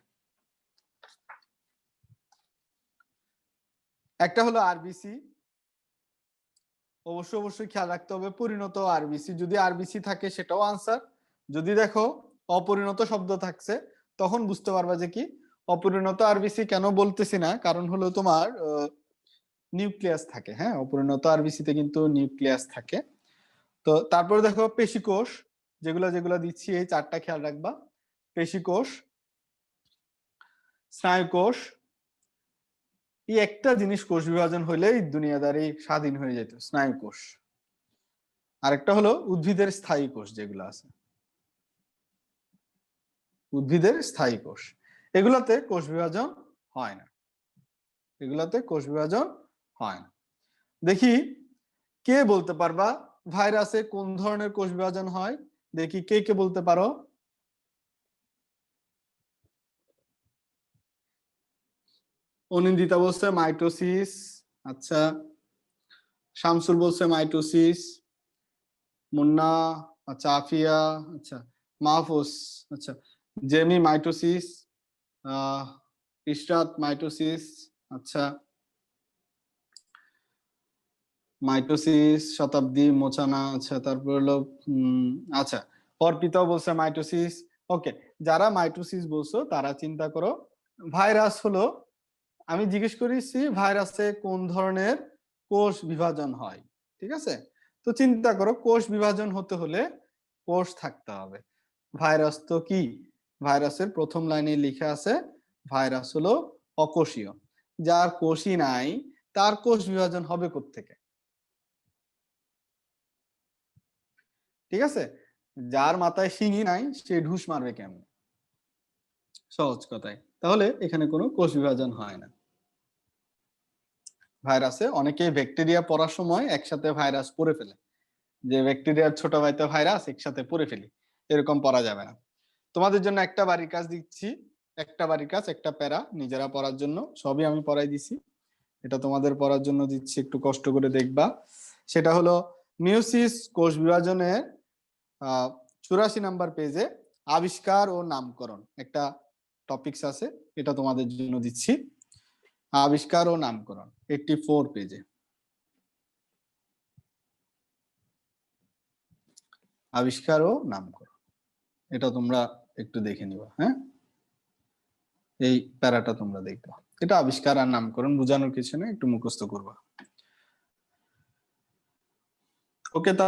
একটা হলো আরবিসি, অবশ্যই খেয়াল রাখতে হবে পরিণত আরবিসি। যদি আরবিসি থাকে সেটাও আনসার। যদি দেখো অপরিণত শব্দ থাকছে, তখন বুঝতে পারবা যে কি অপরিণত আরবিসি। কেন বলতেছি না, কারণ হলো তোমার নিউক্লিয়াস থাকে। হ্যাঁ, অপরিণত আরবিসিতে কিন্তু নিউক্লিয়াস থাকে। তো তারপরে দেখো পেশিকোষ, যেগুলা যেগুলা দিচ্ছি এই চারটা খেয়াল রাখবা। পেশিকোষ, স্নায়ুকোষ, এই একটা জিনিস কোষ বিভাজন হইলেই দুনিয়াদারি স্বাধীন হয়ে যেত, স্নায়ুকোষ। আরেকটা হলো উদ্ভিদের স্থায়ী কোষ, যেগুলো আছে উদ্ভিদের স্থায়ী কোষ, এগুলাতে কোষ বিভাজন হয় না, এগুলাতে কোষ বিভাজন হয় না। দেখি কে বলতে পারবা ভাইরাসে কোন ধরনের কোষ বিভাজন হয় দেখি কে কে বলতে পারো। অনিন্দিতা বলছে মাইটোসিস, আচ্ছা। শামসুল বলছে মাইটোসিস, মুন্না, আচ্ছা আফিয়া, আচ্ছা মাহফুজ, আচ্ছা জেমি মাইটোসিস, ইশরাত মাইটোসিস, আচ্ছা মাইটোসিস, শতাব্দী, মোচানা, আচ্ছা তারপর হলো আচ্ছা অর্পিতাও বলছে মাইটোসিস। ওকে, যারা মাইটোসিস বলছো তারা চিন্তা করো ভাইরাস হলো, আমি জিজ্ঞেস করেছি ভাইরাসে কোন ধরনের কোষ বিভাজন হয়, ঠিক আছে? তো চিন্তা করো কোষ বিভাজন হতে হলে কোষ থাকতে হবে। ভাইরাস তো কি, ভাইরাসের প্রথম লাইনে লিখা আছে ভাইরাস হলো অকোষীয়, যার কোষই নাই তার কোষ বিভাজন হবে কোত্থেকে? ঠিক আছে, যার মাথায় শিঙি নাই সে ঢুস মারবে কেমন, সহজ কথায়। তাহলে এখানে কোনো কোষ বিভাজন হয় না। ভাইরাসে অনেকে ব্যাকটেরিয়া পড়ার সময় একসাথে ভাইরাস পড়ে ফেলে, যে ব্যাকটেরিয়ার ছোট ভাইতে ভাইরাস একসাথে পড়ে ফেলি, এরকম পড়া যাবে না। তোমাদের জন্য একটা বাড়ির কাজ দিচ্ছি, একটা বাড়ির কাজ, একটা প্যারা নিজেরা পড়ার জন্য, সবই আমি পড়াই দিছি, এটা তোমাদের পড়ার জন্য দিচ্ছি, একটু কষ্ট করে দেখবা। সেটা হলো মিওসিস কোষ বিভাজনের 84 নাম্বার পেজে আবিষ্কার ও নামকরণ একটা টপিকস আছে, এটা তোমাদের জন্য দিচ্ছি। আবিষ্কার ও নামকরণ 84 পেজে, আবিষ্কার ও নামকরণ, এটা তোমরা একটু দেখে নিবা। হ্যাঁ, এই প্যারাটা তোমরা দেখবা, এটা আবিষ্কার আর নামকরণ, বোঝানোর কিছু নেই, একটু মুখস্থ করবা। ওকে।